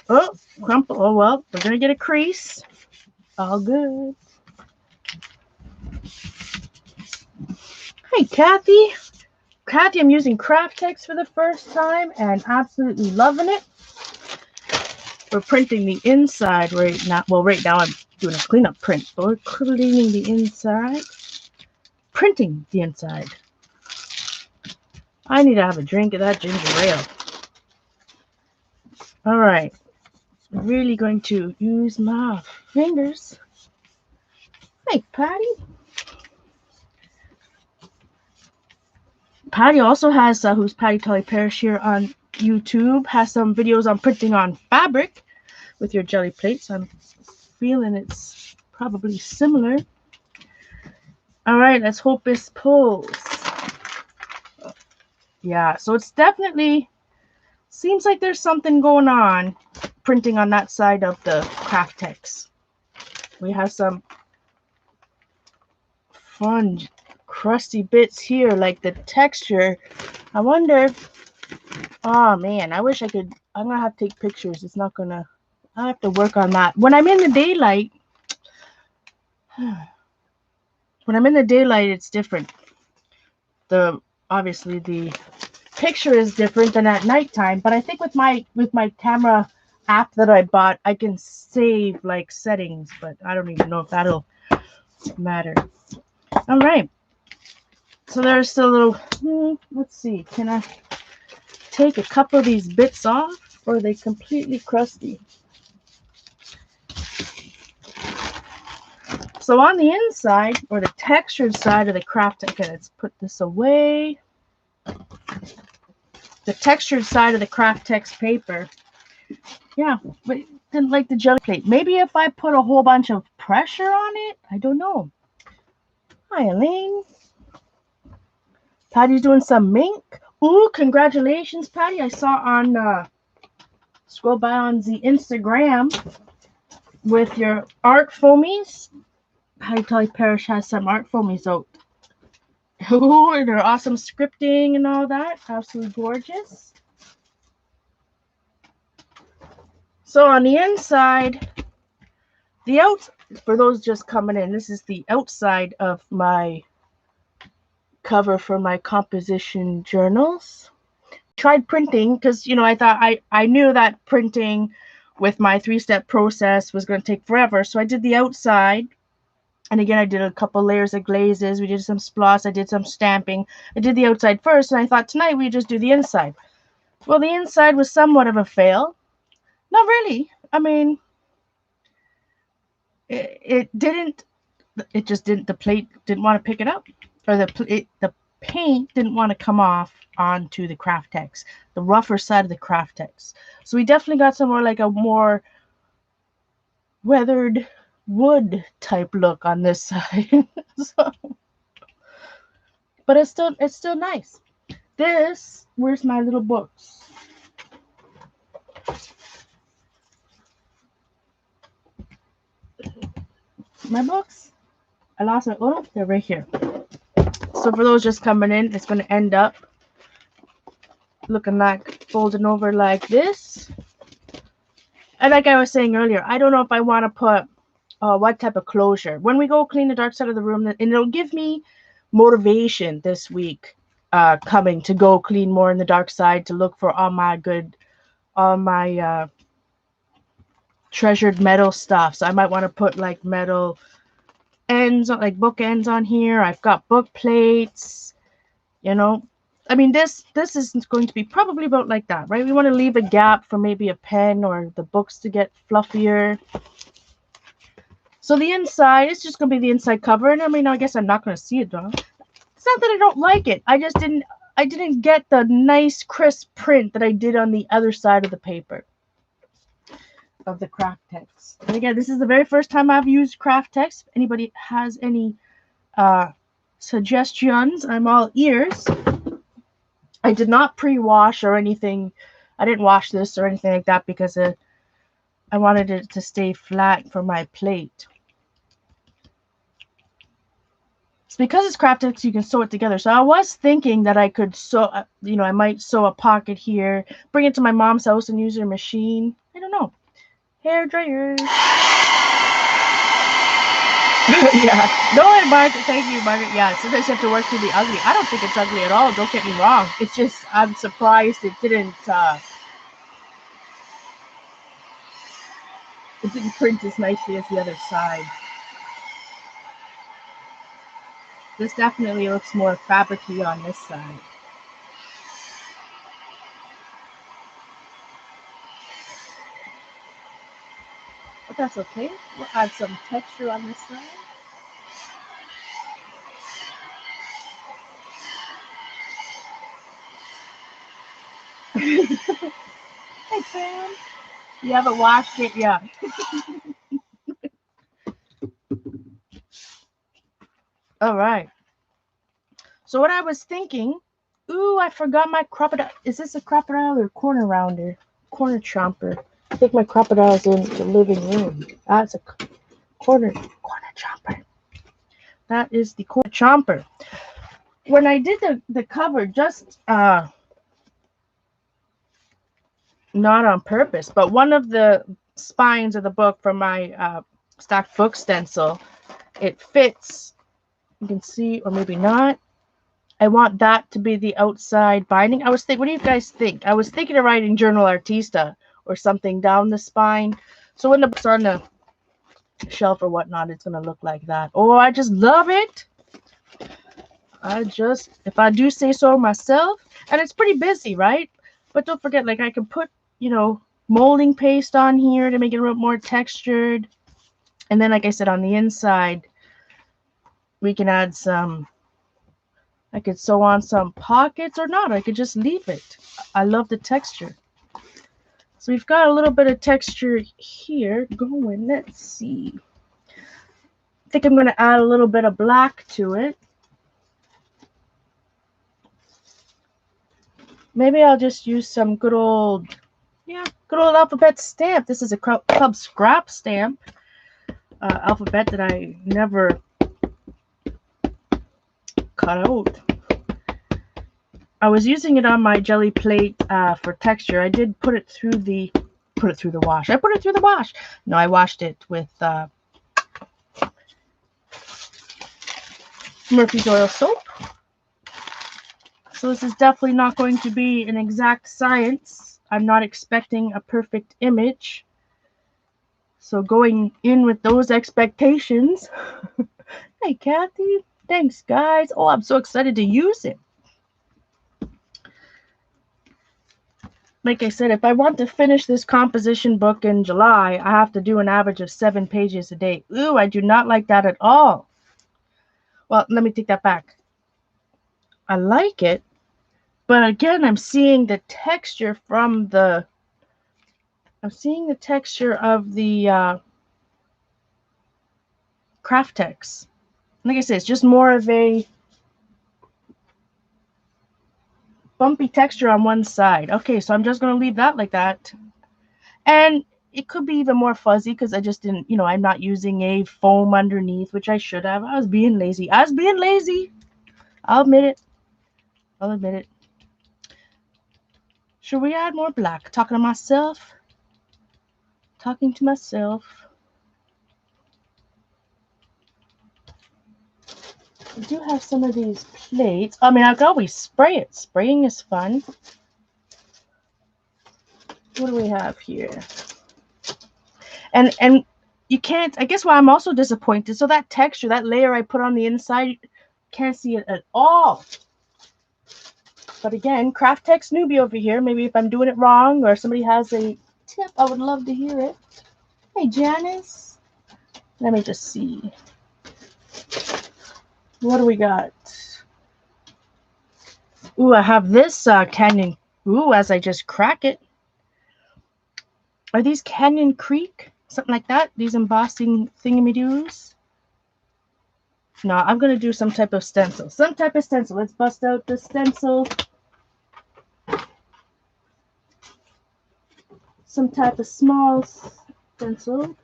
oh, crumple, oh well, we're going to get a crease. All good. Hey, Kathy. Kathy, I'm using KraftTex for the first time and absolutely loving it. We're printing the inside right now. Well, right now I'm doing a cleanup print, but we're cleaning the inside. Printing the inside. I need to have a drink of that ginger ale. All right. I'm really going to use my fingers. Hey, Patty. Patty also has, who's Patty Tully Parrish here on YouTube, has some videos on printing on fabric with your jelly plates. I'm feeling it's probably similar. All right, let's hope this pulls. Yeah, so it's definitely seems like there's something going on printing on that side of the KraftTex. We have some fun crusty bits here, like the texture. I wonder, oh man, I wish I could. I'm gonna have to take pictures. It's not gonna, I have to work on that when I'm in the daylight. When I'm in the daylight, it's different. Obviously the picture is different than at nighttime, but I think with my camera app that I bought, I can save like settings, but I don't even know if that'll matter. All right, so there's still a little, let's see, can I take a couple of these bits off, or are they completely crusty? So on the inside, or the textured side of the KraftTex, okay, let's put this away. The textured side of the KraftTex paper, yeah, but didn't like the jelly plate. Maybe if I put a whole bunch of pressure on it, I don't know. Hi, Elaine. Patty's doing some mink. Ooh, congratulations, Patty. I saw on, scroll by on the Instagram with your art foamies. Patty Tully Parrish has some art foamies out. Ooh, and they're awesome scripting and all that. Absolutely gorgeous. So on the inside, for those just coming in, this is the outside of my cover for my composition journals. Tried printing because, you know, I thought I knew that printing with my 3-step process was going to take forever. So I did the outside. And again, I did a couple layers of glazes. We did some sploss. I did some stamping. I did the outside first, and I thought tonight we'd just do the inside. Well, the inside was somewhat of a fail. Not really. I mean, it didn't. It just didn't. The plate didn't want to pick it up, or the paint didn't want to come off onto the KraftTex, the rougher side of the KraftTex. So we definitely got somewhere like a more weathered wood type look on this side. So, but it's still nice. Where's my little books? My books? I lost my, oh, they're right here. So for those just coming in, it's going to end up looking like folding over like this. And like I was saying earlier, I don't know if I want to put what type of closure. When we go clean the dark side of the room, and it'll give me motivation this week coming to go clean more in the dark side, to look for all my treasured metal stuff. So I might want to put like metal ends, like book ends on here. I've got book plates, you know. I mean, this is going to be probably about like that, right? We want to leave a gap for maybe a pen or the books to get fluffier. So the inside, it's just going to be the inside cover. And I mean, I guess I'm not going to see it though. It's not that I don't like it. I didn't get the nice crisp print that I did on the other side of the paper of the KraftTex. And again, this is the very first time I've used KraftTex. If anybody has any suggestions, I'm all ears. I did not pre-wash or anything. I didn't wash this or anything like that because I wanted it to stay flat for my plate. It's because it's KraftTex, you can sew it together. So I was thinking that I could sew, I might sew a pocket here, bring it to my mom's house and use her machine. I don't know. Hair dryers. Yeah. No, Margaret. Thank you, Margaret. Yeah. Sometimes you have to work through the ugly. I don't think it's ugly at all. Don't get me wrong. It's just I'm surprised it didn't print as nicely as the other side. This definitely looks more fabric-y on this side. But that's okay. We'll add some texture on this side. Hey, Sam. You haven't washed it yet. All right. So what I was thinking, ooh, I forgot my crocodile. Is this a crocodile or corner rounder? Corner chomper. I think my crocodile's in the living room. That's a corner chomper. That is the corner chomper. When I did the cover, just not on purpose, but one of the spines of the book from my stacked book stencil, it fits. You can see, or maybe not. I want that to be the outside binding. I was thinking, what do you guys think? I was thinking of writing Journal Artista or something down the spine. So when the book's on the shelf or whatnot, it's going to look like that. Oh, I just love it. If I do say so myself, and it's pretty busy, right? But don't forget, like I can put, molding paste on here to make it a little more textured. And then, like I said, on the inside, we can add some, I could sew on some pockets or not. I could just leave it. I love the texture. So we've got a little bit of texture here going. Let's see. I think I'm going to add a little bit of black to it. Maybe I'll just use some good old alphabet stamp. This is a Club Scrap stamp alphabet that I never cut out. I was using it on my jelly plate for texture. I did put it through the wash. I put it through the wash. No, I washed it with Murphy's Oil soap. So this is definitely not going to be an exact science. I'm not expecting a perfect image. So going in with those expectations. Hey, Kathy. Thanks, guys. Oh, I'm so excited to use it. Like I said, if I want to finish this composition book in July, I have to do an average of 7 pages a day. Ooh, I do not like that at all. Well, let me take that back. I like it, but again, I'm seeing the texture from the... I'm seeing the texture of the KraftTex. Like I said, it's just more of a bumpy texture on one side. Okay, so I'm just going to leave that like that. And it could be even more fuzzy because I just didn't, I'm not using a foam underneath, which I should have. I was being lazy. I'll admit it. I'll admit it. Should we add more black? Talking to myself. Talking to myself. I do have some of these plates. I mean, I could always spray it. Spraying is fun. What do we have here? And you can't, I guess why I'm also disappointed. So that texture, that layer I put on the inside, can't see it at all. But again, KraftTex newbie over here. Maybe if I'm doing it wrong or somebody has a tip, I would love to hear it. Hey, Janice. Let me just see. What do we got? Ooh, I have this Canyon. Ooh, as I just crack it. Are these Canyon Creek? Something like that? These embossing thingamajiggies? No, I'm going to do some type of stencil. Some type of stencil. Let's bust out the stencil. Some type of small stencil.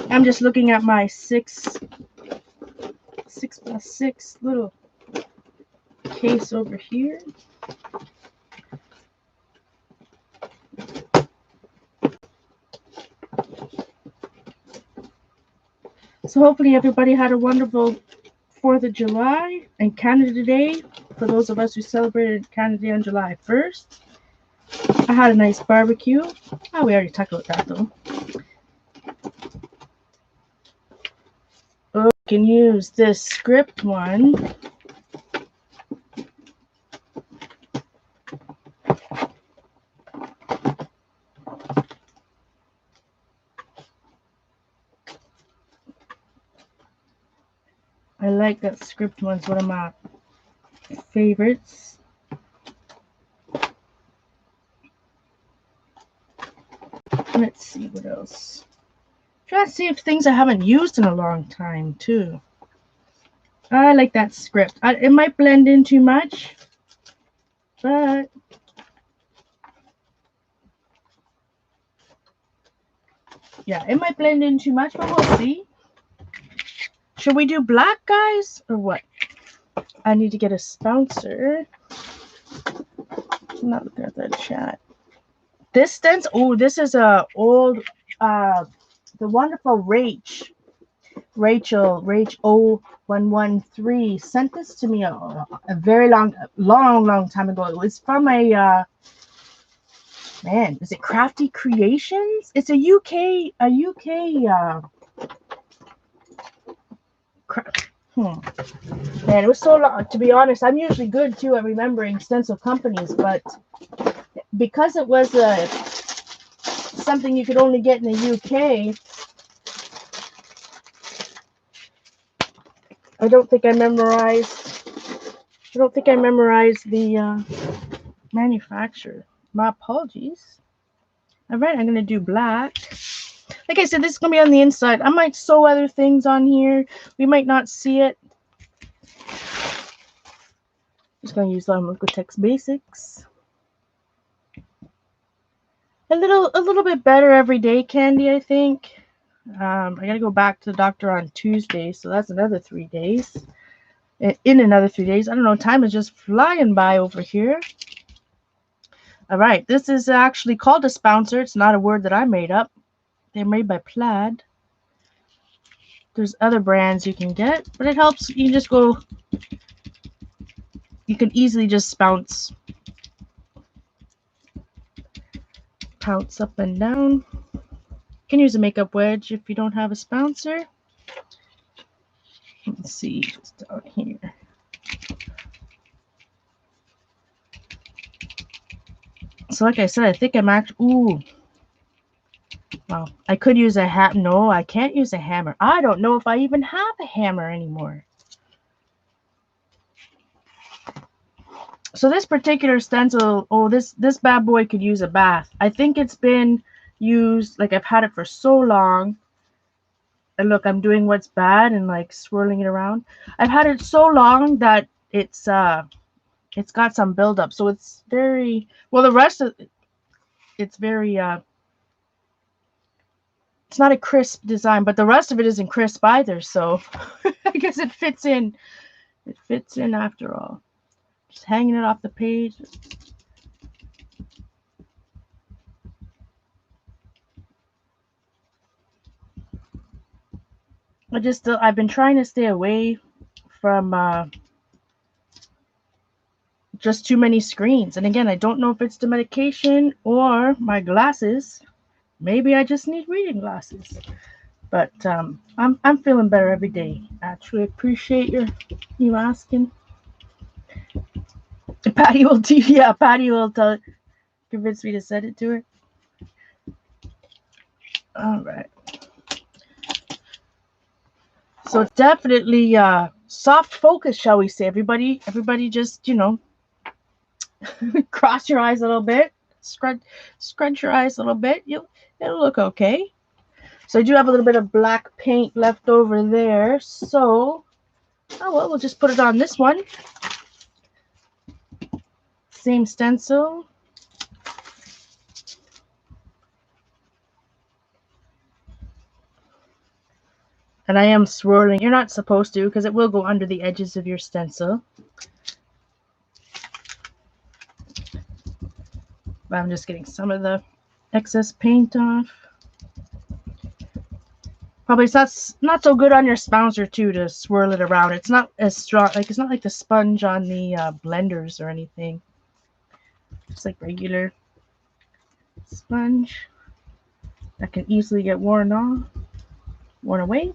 I'm just looking at my 6x6 little case over here. So hopefully everybody had a wonderful 4th of July and Canada Day. For those of us who celebrated Canada Day on July 1st. I had a nice barbecue. Oh, we already talked about that though. Oh, we can use this script one. I like that script one. It's one of my favorites. Let's see what else. Try to see if things I haven't used in a long time too. I like that script. It might blend in too much, but yeah, it might blend in too much, but we'll see. Should we do black, guys, or what? I need to get a sponsor. I'm not looking at that chat. This stencil, oh, this is a old, the wonderful Rachel 0113 sent this to me a very long time ago. It was from a man, is it Crafty Creations? It's a UK Man, it was so long. To be honest, I'm usually good too at remembering stencil companies, but because it was something you could only get in the UK, I don't think I memorized the manufacturer. My apologies. All right, I'm gonna do black. Like I said, this is gonna be on the inside. I might sew other things on here. We might not see it. Just gonna use Liquitex Basics. A little bit better everyday candy, I think. I gotta go back to the doctor on Tuesday, so that's another 3 days. In another 3 days, I don't know. Time is just flying by over here. All right, this is actually called a spouncer. It's not a word that I made up. They're made by Plaid. There's other brands you can get, but it helps. You just go. You can easily just pounce up and down. You can use a makeup wedge if you don't have a spouncer. Let's see, just down here. So like I said, I think I'm actually, ooh, wow. I could use a hat. No, I can't use a hammer. I don't know if I even have a hammer anymore. So this particular stencil, oh, this bad boy could use a bath. I think it's been used, like I've had it for so long. And look, I'm doing what's bad and like swirling it around. I've had it so long that it's got some buildup. So it's very, well, the rest of it's very, it's not a crisp design, but the rest of it isn't crisp either. So I guess it fits in. It fits in after all. Just hanging it off the page. I've been trying to stay away from just too many screens. And again, I don't know if it's the medication or my glasses. Maybe I just need reading glasses. But I'm feeling better every day. Actually, appreciate you asking. Patty will Patty will convince me to send it to her. All right. So it's definitely soft focus, shall we say? Everybody just, cross your eyes a little bit, scrunch your eyes a little bit. It'll look okay. So I do have a little bit of black paint left over there. So, oh well, we'll just put it on this one. Same stencil. And I am swirling. You're not supposed to because it will go under the edges of your stencil. But I'm just getting some of the excess paint off. Probably it's not so good on your spouser too to swirl it around. It's not as strong. Like it's not like the sponge on the blenders or anything. Just like regular sponge that can easily get worn away.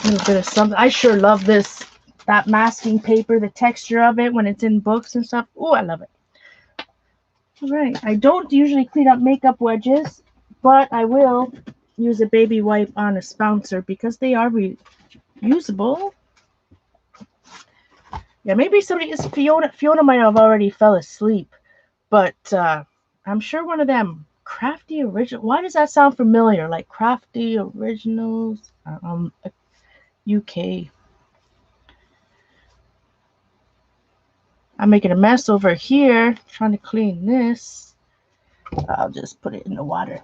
A little bit of something. I sure love that masking paper, the texture of it when it's in books and stuff. Oh, I love it. All right. I don't usually clean up makeup wedges, but I will use a baby wipe on a spouncer because they are reusable. Yeah, maybe somebody is Fiona. Fiona might have already fell asleep, but I'm sure one of them Crafty Original. Why does that sound familiar? Like Crafty Originals, UK. I'm making a mess over here trying to clean this. I'll just put it in the water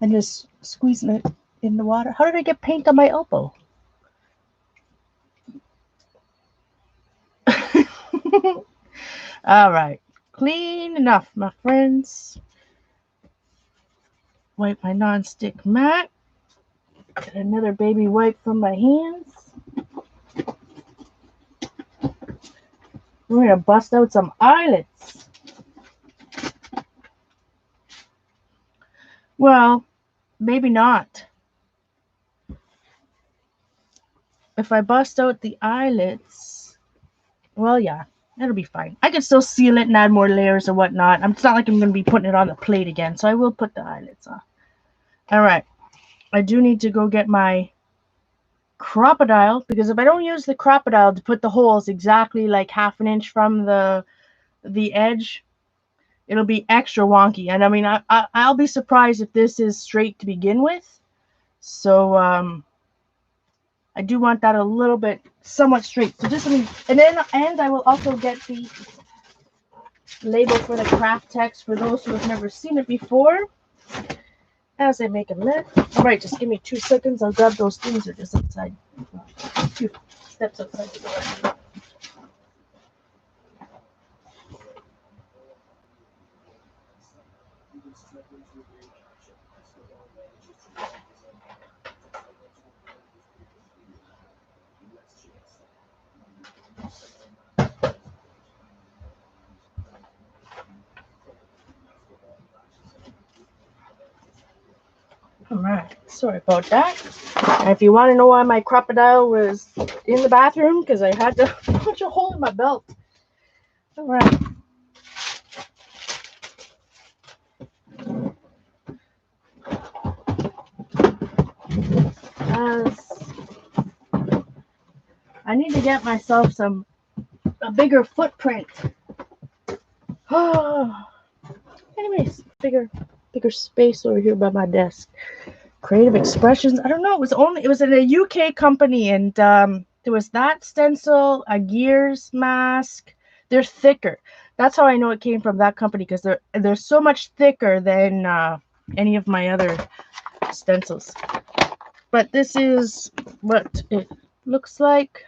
and just squeezing it in the water. How did I get paint on my elbow? All right, clean enough, my friends. Wipe my non-stick mat. Get another baby wipe from my hands. We're gonna bust out some eyelets. Well, maybe not. If I bust out the eyelets, well, yeah, it'll be fine. I can still seal it and add more layers or whatnot. It's not like I'm going to be putting it on the plate again, so I will put the eyelets on. All right. I do need to go get my crocodile, because if I don't use the crocodile to put the holes exactly like half an inch from the edge, it'll be extra wonky. And I mean, I'll be surprised if this is straight to begin with. So, I do want that a little bit somewhat straight. So just and I will also get the label for the KraftTex for those who have never seen it before as I make a mess. All right, just give me 2 seconds. I'll grab those things. They're just outside. 2 steps outside the door. All right, sorry about that. And if you want to know why my crocodile was in the bathroom, because I had to punch a hole in my belt. All right. As I need to get myself a bigger footprint. Anyways, bigger space over here by my desk. Creative Expressions. I don't know. It was in a UK company, and there was that stencil, a gears mask. They're thicker. That's how I know it came from that company, because they're so much thicker than any of my other stencils. But this is what it looks like.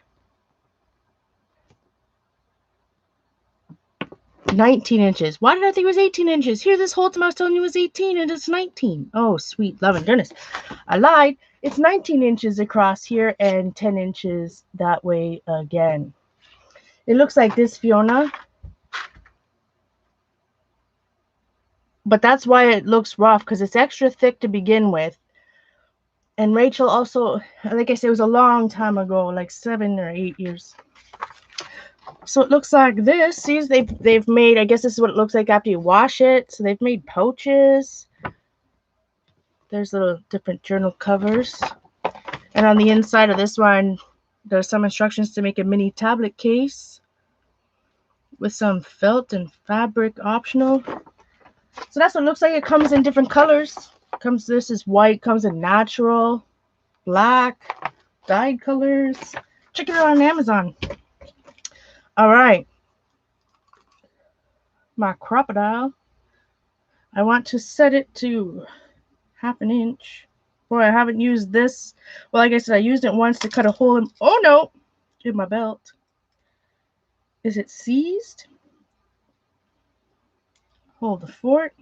19 inches. Why did I think it was 18 inches? Here, this whole time I was telling you it was 18 and it's 19. Oh, sweet loving goodness. I lied. It's 19 inches across here and 10 inches that way again. It looks like this, Fiona. But that's why it looks rough, because it's extra thick to begin with. And Rachel also, like I said, it was a long time ago, like 7 or 8 years. So it looks like this. See, they've made, I guess this is what it looks like after you wash it. So they've made pouches. There's little different journal covers. And on the inside of this one, there's some instructions to make a mini tablet case with some felt and fabric optional. So that's what it looks like. It comes in different colors. This is white, comes in natural, black, dyed colors. Check it out on Amazon. All right. My crocodile. I want to set it to 1/2 inch. Boy, I haven't used this. Well, like I said, I used it once to cut a hole in, oh no, in my belt. Is it seized? Hold the fort.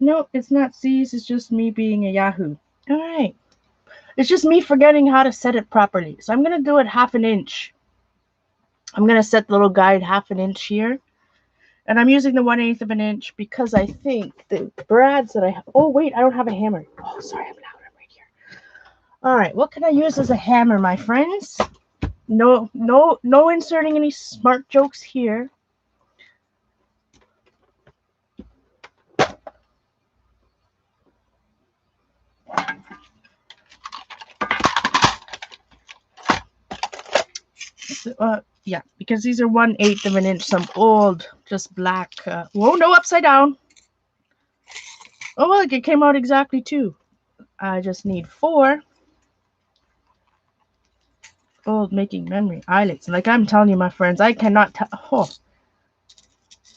Nope, it's not seized. It's just me being a Yahoo. All right. It's just me forgetting how to set it properly. So I'm going to do it 1/2 inch. I'm going to set the little guide 1/2 inch here. And I'm using the 1/8 of an inch because I think the brads that I have. Oh, wait, I don't have a hammer. Oh, sorry, I'm right here. All right, what can I use as a hammer, my friends? No inserting any smart jokes here. So, yeah, because these are 1/8 of an inch, some old, just black. Whoa, no, upside down. Oh, look, it came out exactly 2. I just need 4. Old making memory eyelets. Like I'm telling you, my friends, I cannot tell. Oh,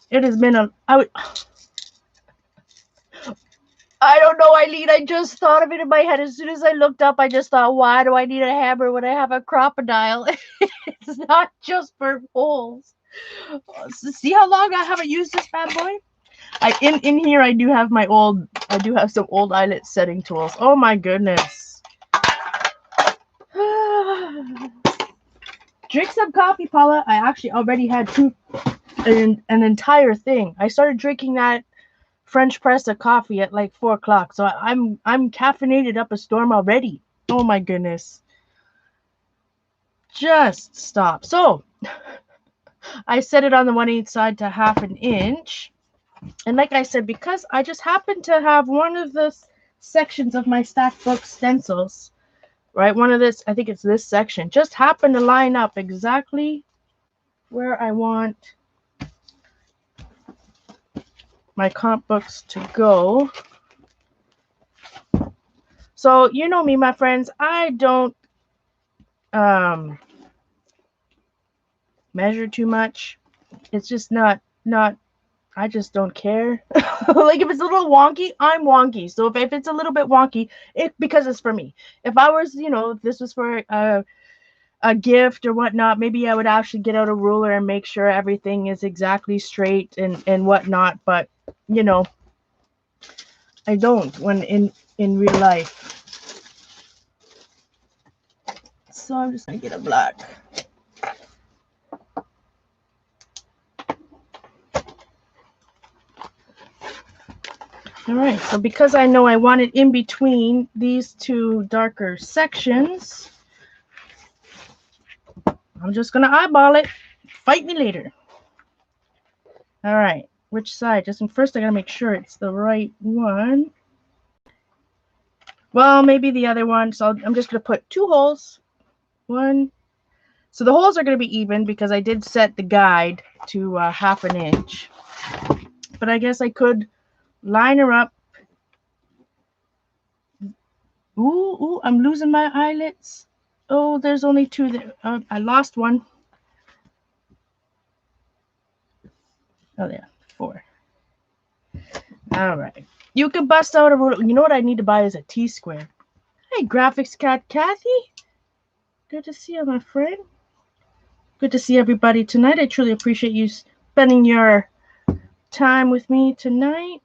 it has been I don't know, Eileen. I just thought of it in my head. As soon as I looked up, I just thought, why do I need a hammer when I have a crocodile? It's not just for holes. See how long I haven't used this bad boy? In here I do have some old eyelet setting tools. Oh my goodness. Drink some coffee, Paula. I actually already had an entire thing. I started drinking that French press of coffee at like 4 o'clock. So I'm caffeinated up a storm already. Oh my goodness. Just stop. So I set it on the 1/8 side to 1/2 inch. And like I said, because I just happen to have one of the sections of my stack book stencils, right? One of this, I think it's this section, just happened to line up exactly where I want my comp books to go. So you know me, my friends, I don't measure too much. It's just not I just don't care. Like if it's a little wonky, I'm wonky. So if it's a little bit wonky, because it's for me. If I was, if this was for a gift or whatnot, maybe I would actually get out a ruler and make sure everything is exactly straight and whatnot. But I don't when in real life. So I'm just gonna get a black. All right, so because I know I want it in between these two darker sections, I'm just going to eyeball it. Fight me later. All right, which side? Just first I got to make sure it's the right one. Well, maybe the other one. So I'm just going to put 2 holes. 1. So the holes are going to be even because I did set the guide to 1/2 inch. But I guess I could line her up. Ooh, I'm losing my eyelets. Oh, there's only 2 there. I lost one. Oh, yeah, 4. All right. You can bust out a ruler. You know what I need to buy is a T-square. Hey, graphics cat Kathy. Good to see you, my friend. Good to see everybody tonight. I truly appreciate you spending your time with me tonight.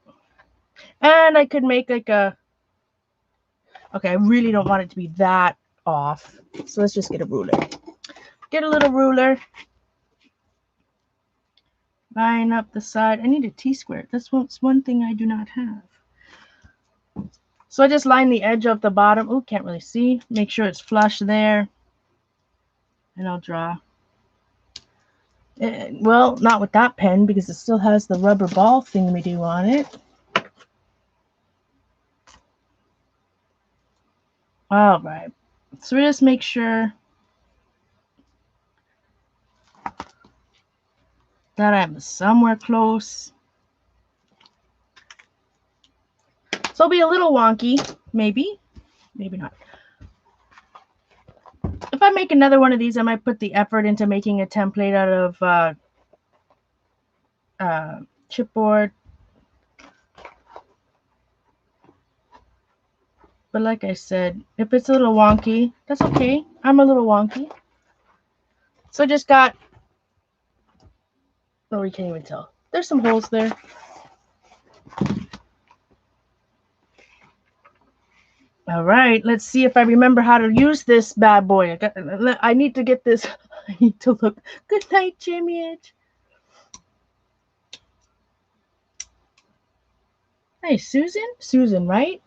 And I could make like a... Okay, I really don't want it to be that off. So let's just get a ruler. Get a little ruler. Line up the side. I need a T-square. That's one thing I do not have. So I just line the edge of the bottom. Oh, can't really see. Make sure it's flush there. And I'll draw. Well, not with that pen because it still has the rubber ball thingamajig on it. All right. So we just make sure that I'm somewhere close. So it'll be a little wonky, maybe not. If I make another one of these, I might put the effort into making a template out of chipboard. But like I said, if it's a little wonky, that's okay. I'm a little wonky. So I just got... Oh, you can't even tell. There's some holes there. All right, let's see if I remember how to use this bad boy. I need to get this. I need to look. Good night, Jimmy. Hey, Susan? Susan, right?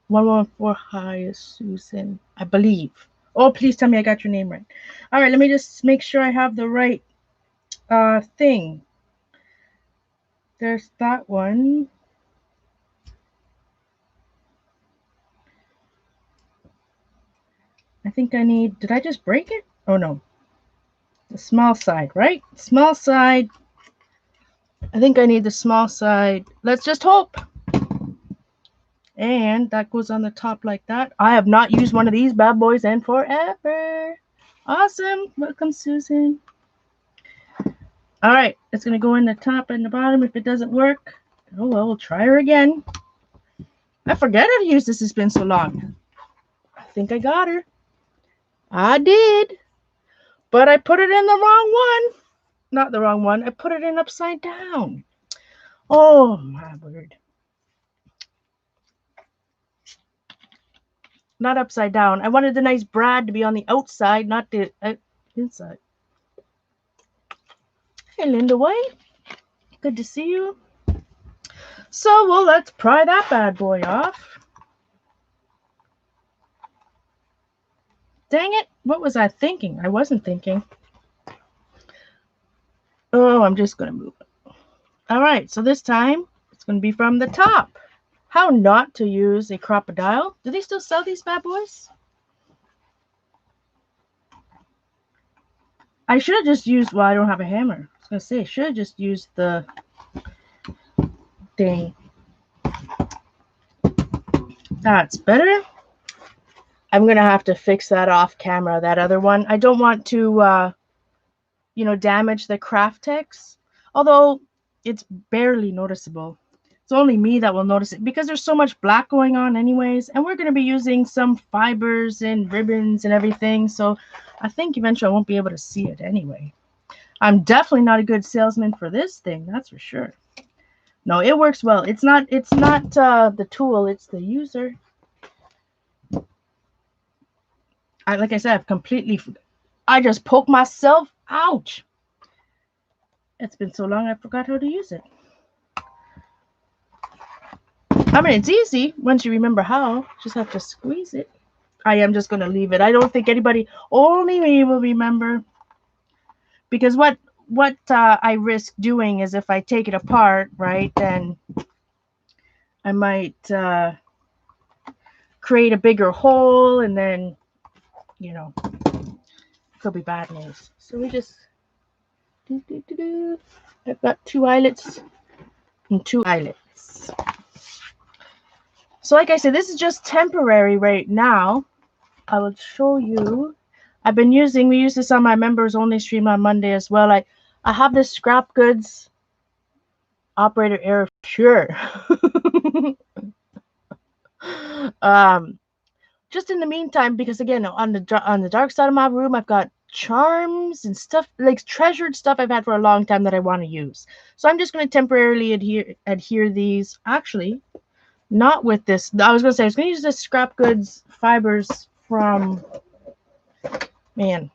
114 high is Susan, I believe. Oh, please tell me I got your name right. All right, let me just make sure I have the right thing. There's that one. I think I need... Did I just break it? Oh, no. The small side, right? Small side. I think I need the small side. Let's just hope. And that goes on the top like that. I have not used one of these bad boys in forever. Awesome. Welcome, Susan. All right. It's going to go in the top and the bottom. If it doesn't work, oh, well, we'll try her again. I forget how to use this. It's been so long. I think I got her. I did. But I put it in the wrong one. Not the wrong one. I put it in upside down. Oh, my word. Not upside down. I wanted the nice brad to be on the outside, not the inside. Hey, Linda White. Good to see you. So, well, let's pry that bad boy off. Dang it. What was I thinking? I wasn't thinking. Oh, I'm just going to move it. All right. So this time, it's going to be from the top. How not to use a crocodile. Do they still sell these bad boys? I should have just used... Well, I don't have a hammer. I was going to say, I should have just used the thing. That's better. I'm going to have to fix that off camera, that other one. I don't want to, you know, damage the KraftTex. Although it's barely noticeable. It's only me that will notice it because there's so much black going on anyways. And we're going to be using some fibers and ribbons and everything. So I think eventually I won't be able to see it anyway. I'm definitely not a good salesman for this thing. That's for sure. No, it works well. It's not the tool. It's the user. Like I said, I just poked myself. Ouch. It's been so long I forgot how to use it. I mean, it's easy once you remember how. Just have to squeeze it. I am just going to leave it. I don't think anybody, only me, will remember. Because what I risk doing is if I take it apart, right, then I might create a bigger hole, and then, you know, could be bad news. So we just I've got 2 eyelets and 2 eyelets. So like I said, this is just temporary right now. I will show you. We use this on my members only stream on Monday as well. I have this scrap goods operator error, sure. Just in the meantime, because again, on the dark side of my room, I've got charms and stuff, like treasured stuff I've had for a long time that I want to use. So I'm just going to temporarily adhere these. Actually, not with this. I was going to use this scrap goods fibers from, man,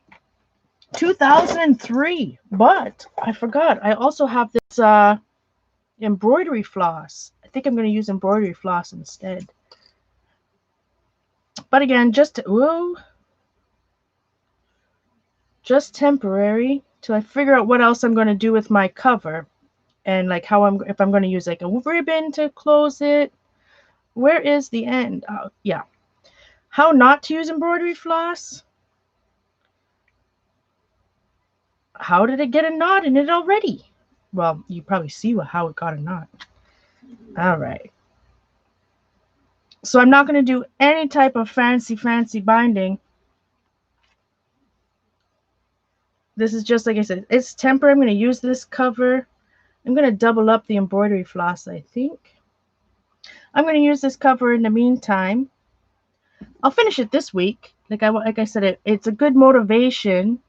2003. But I forgot. I also have this embroidery floss. I think I'm going to use embroidery floss instead. But again, just temporary till I figure out what else I'm going to do with my cover, and like if I'm going to use like a ribbon to close it. Where is the end? Oh, yeah. How not to use embroidery floss? How did it get a knot in it already? Well, you probably see how it got a knot. All right. So I'm not going to do any type of fancy binding. This is just, like I said, it's temporary. I'm going to use this cover. I'm going to double up the embroidery floss, I think. I'm going to use this cover in the meantime. I'll finish it this week. Like I said, it's a good motivation.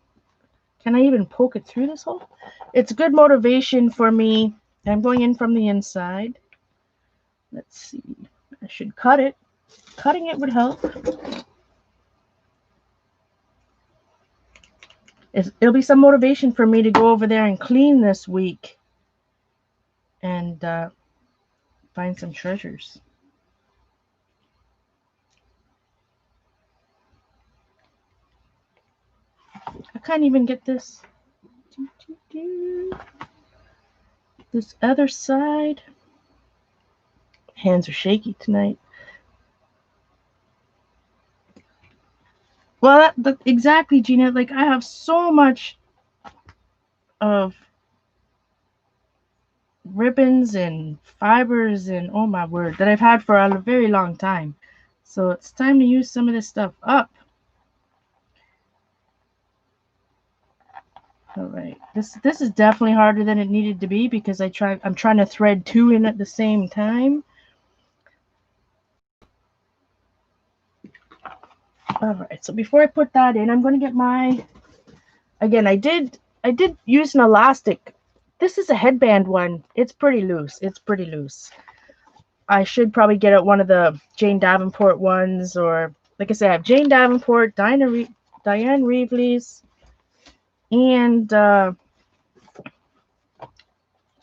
Can I even poke it through this hole? It's a good motivation for me. I'm going in from the inside. Let's see. I should cut it. Cutting it would help. It'll be some motivation for me to go over there and clean this week and find some treasures. I can't even get this. This other side. Hands are shaky tonight. Well, exactly, Gina. Like, I have so much of ribbons and fibers and, oh my word, that I've had for a very long time. So it's time to use some of this stuff up. All right. This is definitely harder than it needed to be because I'm trying to thread 2 in at the same time. All right. So before I put that in, I'm going to get my, again, I did use an elastic. This is a headband one. It's pretty loose. I should probably get one of the Jane Davenport ones, or like I said, I have Jane Davenport, Diane Reevely's, and some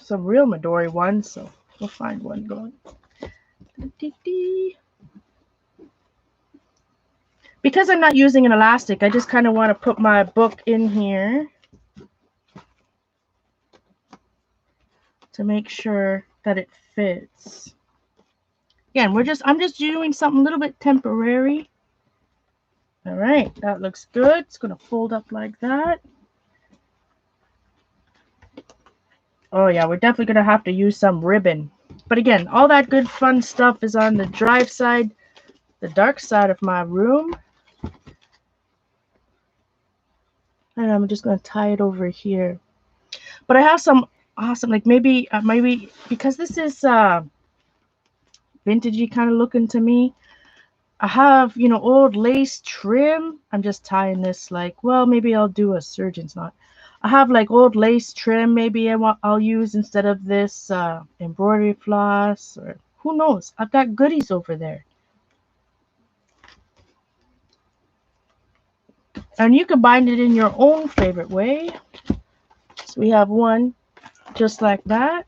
real Midori ones. So we'll find one going. Because I'm not using an elastic, I just kind of want to put my book in here to make sure that it fits. Again, I'm just doing something a little bit temporary. All right, that looks good. It's going to fold up like that. Oh yeah, we're definitely going to have to use some ribbon. But again, all that good fun stuff is on the dry side, the dark side of my room. And I'm just going to tie it over here. But I have some awesome, like maybe because this is vintagey kind of looking to me. I have, old lace trim. I'm just tying this like, well, maybe I'll do a surgeon's knot. I have like old lace trim. Maybe I'll use instead of this embroidery floss, or who knows. I've got goodies over there. And you can bind it in your own favorite way. So we have one just like that.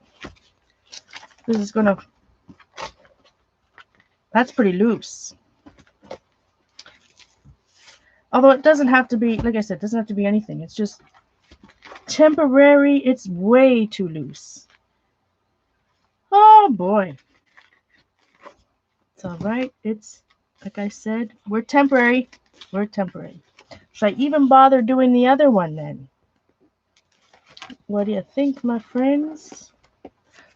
This is going to That's pretty loose. Although it doesn't have to be, like I said, it doesn't have to be anything. It's just temporary. It's way too loose. Oh boy. It's all right. It's, like I said, we're temporary. We're temporary. Should I even bother doing the other one then? What do you think, my friends?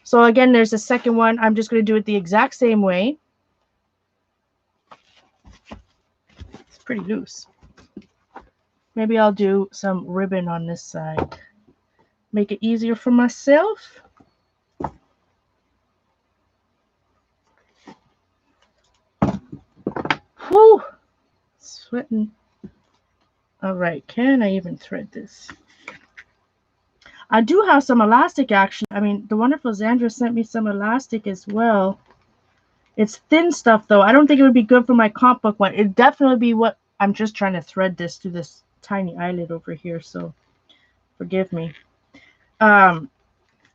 So again, there's a second one. I'm just going to do it the exact same way. It's pretty loose. Maybe I'll do some ribbon on this side. Make it easier for myself. Whew! Sweating. All right, can I even thread this? I do have some elastic actually. I mean, the wonderful Zandra sent me some elastic as well. It's thin stuff though. I don't think it would be good for my comp book one. It'd definitely be what I'm just trying to thread this through this tiny eyelid over here, so forgive me. There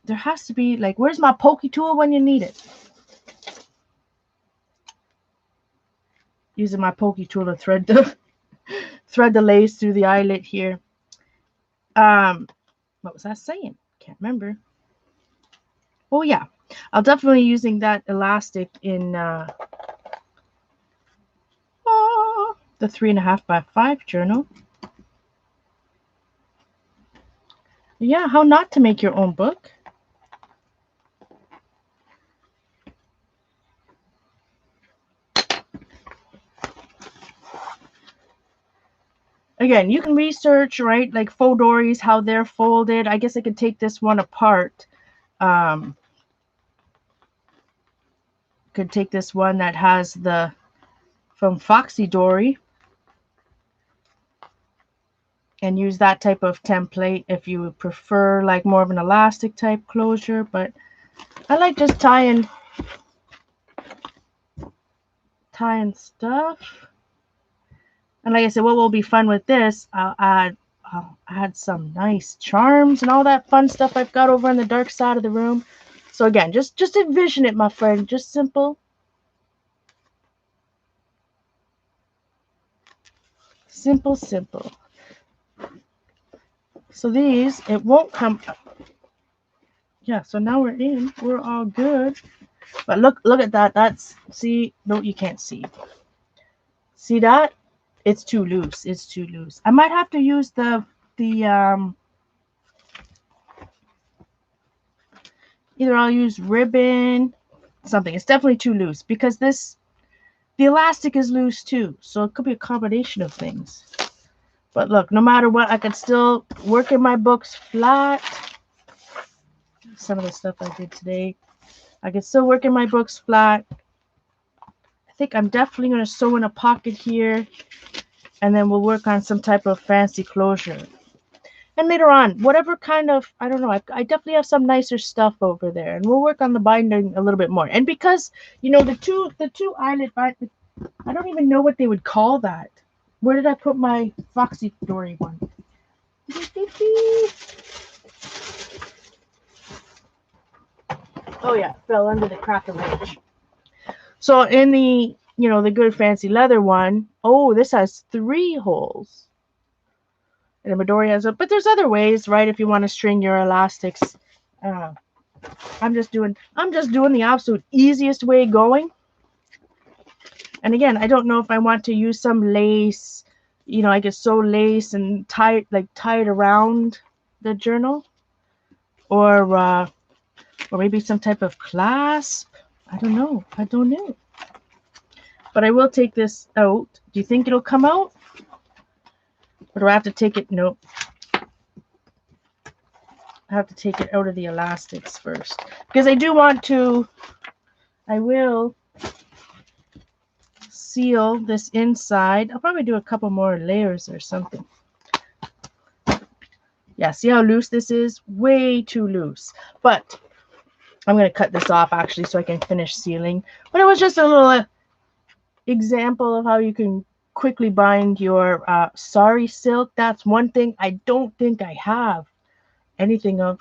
has to be, like, where's my pokey tool when you need it? Using my pokey tool to thread the lace through the eyelid here. What was I saying? Can't remember. Oh yeah, I'll definitely using that elastic in the 3.5 by 5 journal. Yeah, how not to make your own book. Again, you can research, right, like faux dories, how they're folded. I guess I could take this one apart. Could take this one that has the, from Foxy Dory, and use that type of template if you would prefer like more of an elastic type closure. But I like just tying stuff. And like I said, what will be fun with this, I'll add some nice charms and all that fun stuff I've got over on the dark side of the room. So again, just envision it, my friend. Just simple. Simple, simple. So these, it won't come. Yeah, so now we're in. We're all good. But look at that. That's, see, no, you can't see. See that? It's too loose. It's too loose. I might have to use the either I'll use ribbon, something. It's definitely too loose because the elastic is loose too. So it could be a combination of things. But look, no matter what, I could still work in my books flat. Some of the stuff I did today. I could still work in my books flat. I think I'm definitely going to sew in a pocket here. And then we'll work on some type of fancy closure. And later on, whatever kind of, I don't know, I definitely have some nicer stuff over there. And we'll work on the binding a little bit more. And because, you know, the two eyelid binding, I don't even know what they would call that. Where did I put my Foxy Dory one? Oh yeah, fell under the crack of edge. So in the, you know, the good fancy leather one, oh, this has 3 holes. And the Midori has a, but there's other ways, right? If you want to string your elastics. I'm just doing the absolute easiest way going. And again, I don't know if I want to use some lace, you know, I could sew lace and tie it around the journal, or maybe some type of clasp. I don't know. But I will take this out. Do you think it'll come out? Or do I have to take it? Nope. I have to take it out of the elastics first. Because I do want to, I will seal this inside. I'll probably do a couple more layers or something. Yeah, see how loose this is? Way too loose. But I'm going to cut this off actually so I can finish sealing. But it was just a little example of how you can quickly bind your sari silk. That's one thing I don't think I have anything of.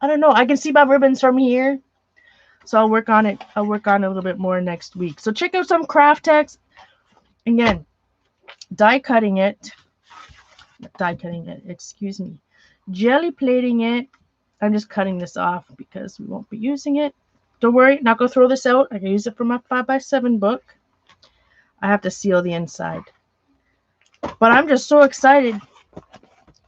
I don't know. I can see my ribbons from here. So I'll work on it. I'll work on it a little bit more next week. So check out some KraftTex. Again, die cutting it. Excuse me. Jelly plating it. I'm just cutting this off because we won't be using it. Don't worry, not going to throw this out. I can use it for my 5x7 book. I have to seal the inside. But I'm just so excited.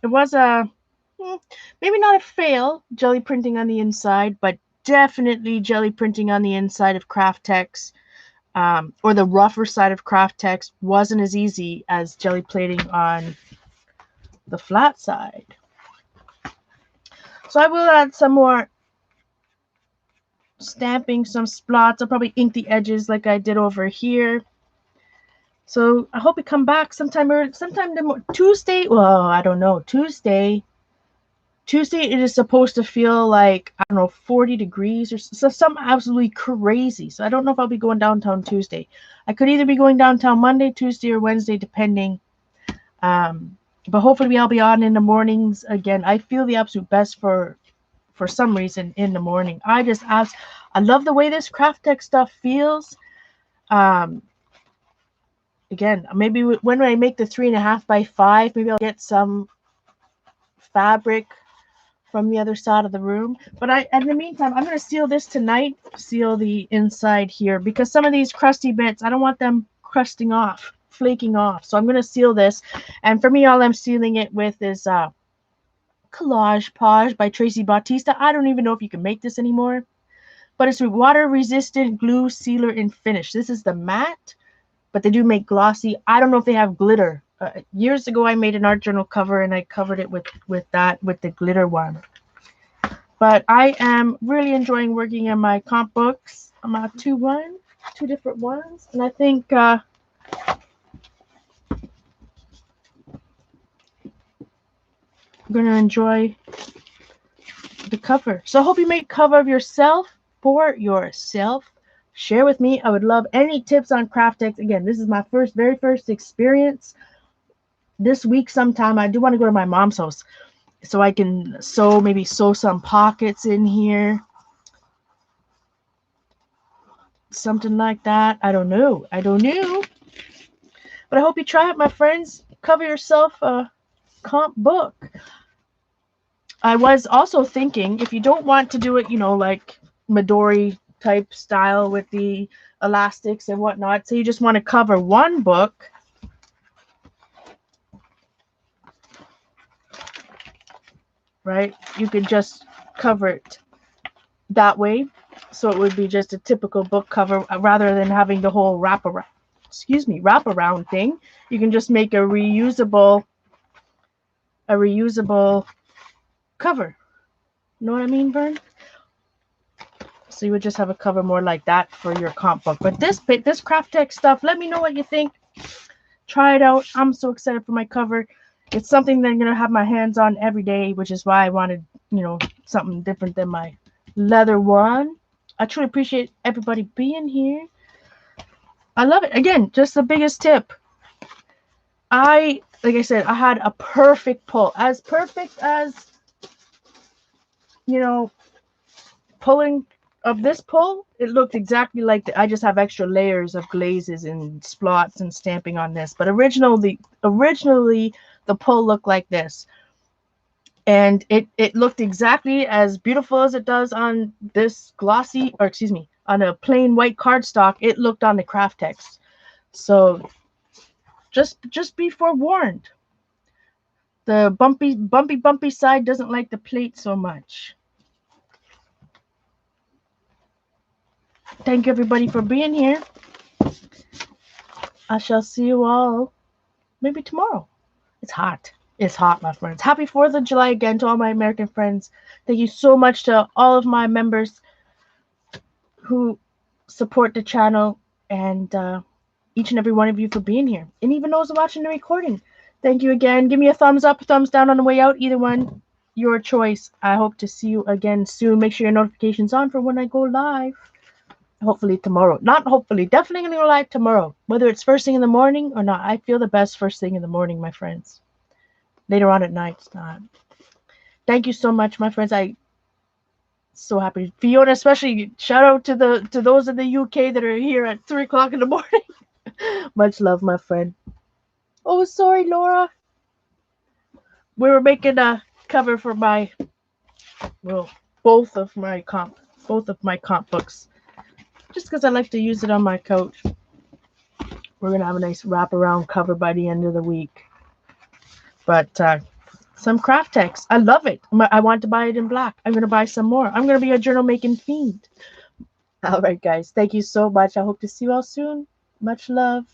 It was maybe not a fail, jelly printing on the inside, but definitely jelly printing on the inside of KraftTex, or the rougher side of KraftTex, wasn't as easy as jelly plating on the flat side. So I will add some more stamping, some splots. I'll probably ink the edges like I did over here. So I hope you come back sometime Tuesday. Well, I don't know. Tuesday it is supposed to feel like, I don't know, 40 degrees or something absolutely crazy. So I don't know if I'll be going downtown Tuesday. I could either be going downtown Monday, Tuesday, or Wednesday, depending. But hopefully I'll be on in the mornings again. I feel the absolute best for some reason in the morning. I love the way this KraftTex stuff feels. Again, maybe when I make the 3.5 by 5, maybe I'll get some fabric from the other side of the room. But in the meantime, I'm going to seal this tonight, seal the inside here, because some of these crusty bits, I don't want them crusting off, flaking off. So I'm going to seal this. And for me, all I'm sealing it with is Collage Page by Tracy Bautista. I don't even know if you can make this anymore, but it's water resistant glue sealer and finish. This is the matte, but they do make glossy. I don't know if they have glitter. Years ago, I made an art journal cover and I covered it with the glitter one. But I am really enjoying working on my comp books. I'm at two different ones, and I think I'm going to enjoy the cover. So I hope you make cover of yourself for yourself. Share with me. I would love any tips on KraftTex. Again, this is my very first experience. This week sometime I do want to go to my mom's house so I can maybe sew some pockets in here. Something like that. I don't know. But I hope you try it, my friends. Cover yourself a comp book. I was also thinking, if you don't want to do it, like Midori type style with the elastics and whatnot, so you just want to cover one book, right? You could just cover it that way, so it would be just a typical book cover rather than having the whole wraparound thing. You can just make a reusable cover. You know what I mean, Vern? So you would just have a cover more like that for your comp book. But this KraftTex stuff, let me know what you think. Try it out. I'm so excited for my cover. It's something that I'm going to have my hands on every day, which is why I wanted, something different than my leather one. I truly appreciate everybody being here. I love it. Again, just the biggest tip. Like I said, I had a perfect pull. As perfect as, pulling of this pull, it looked exactly like I just have extra layers of glazes and splots and stamping on this. But originally the pull looked like this. And it looked exactly as beautiful as it does on this glossy, on a plain white cardstock. It looked on the KraftTex. So just be forewarned. The bumpy side doesn't like the plate so much. Thank you, everybody, for being here. I shall see you all maybe tomorrow. It's hot. It's hot, my friends. Happy 4th of July again to all my American friends. Thank you so much to all of my members who support the channel, and each and every one of you for being here. And even those watching the recording, thank you again. Give me a thumbs up, a thumbs down on the way out. Either one, your choice. I hope to see you again soon. Make sure your notifications on for when I go live. Hopefully tomorrow. Not hopefully. Definitely going to go live tomorrow. Whether it's first thing in the morning or not. I feel the best first thing in the morning, my friends. Later on at night, it's not. Thank you so much, my friends. So happy. Fiona, especially, shout out to those in the UK that are here at 3 o'clock in the morning. Much love, my friend. Oh, sorry, Laura. We were making a cover for my, well, both of my comp books. Just because I like to use it on my couch. We're gonna have a nice wraparound cover by the end of the week. But some KraftTex, I love it. I want to buy it in black. I'm gonna buy some more. I'm gonna be a journal making fiend. All right, guys. Thank you so much. I hope to see you all soon. Much love.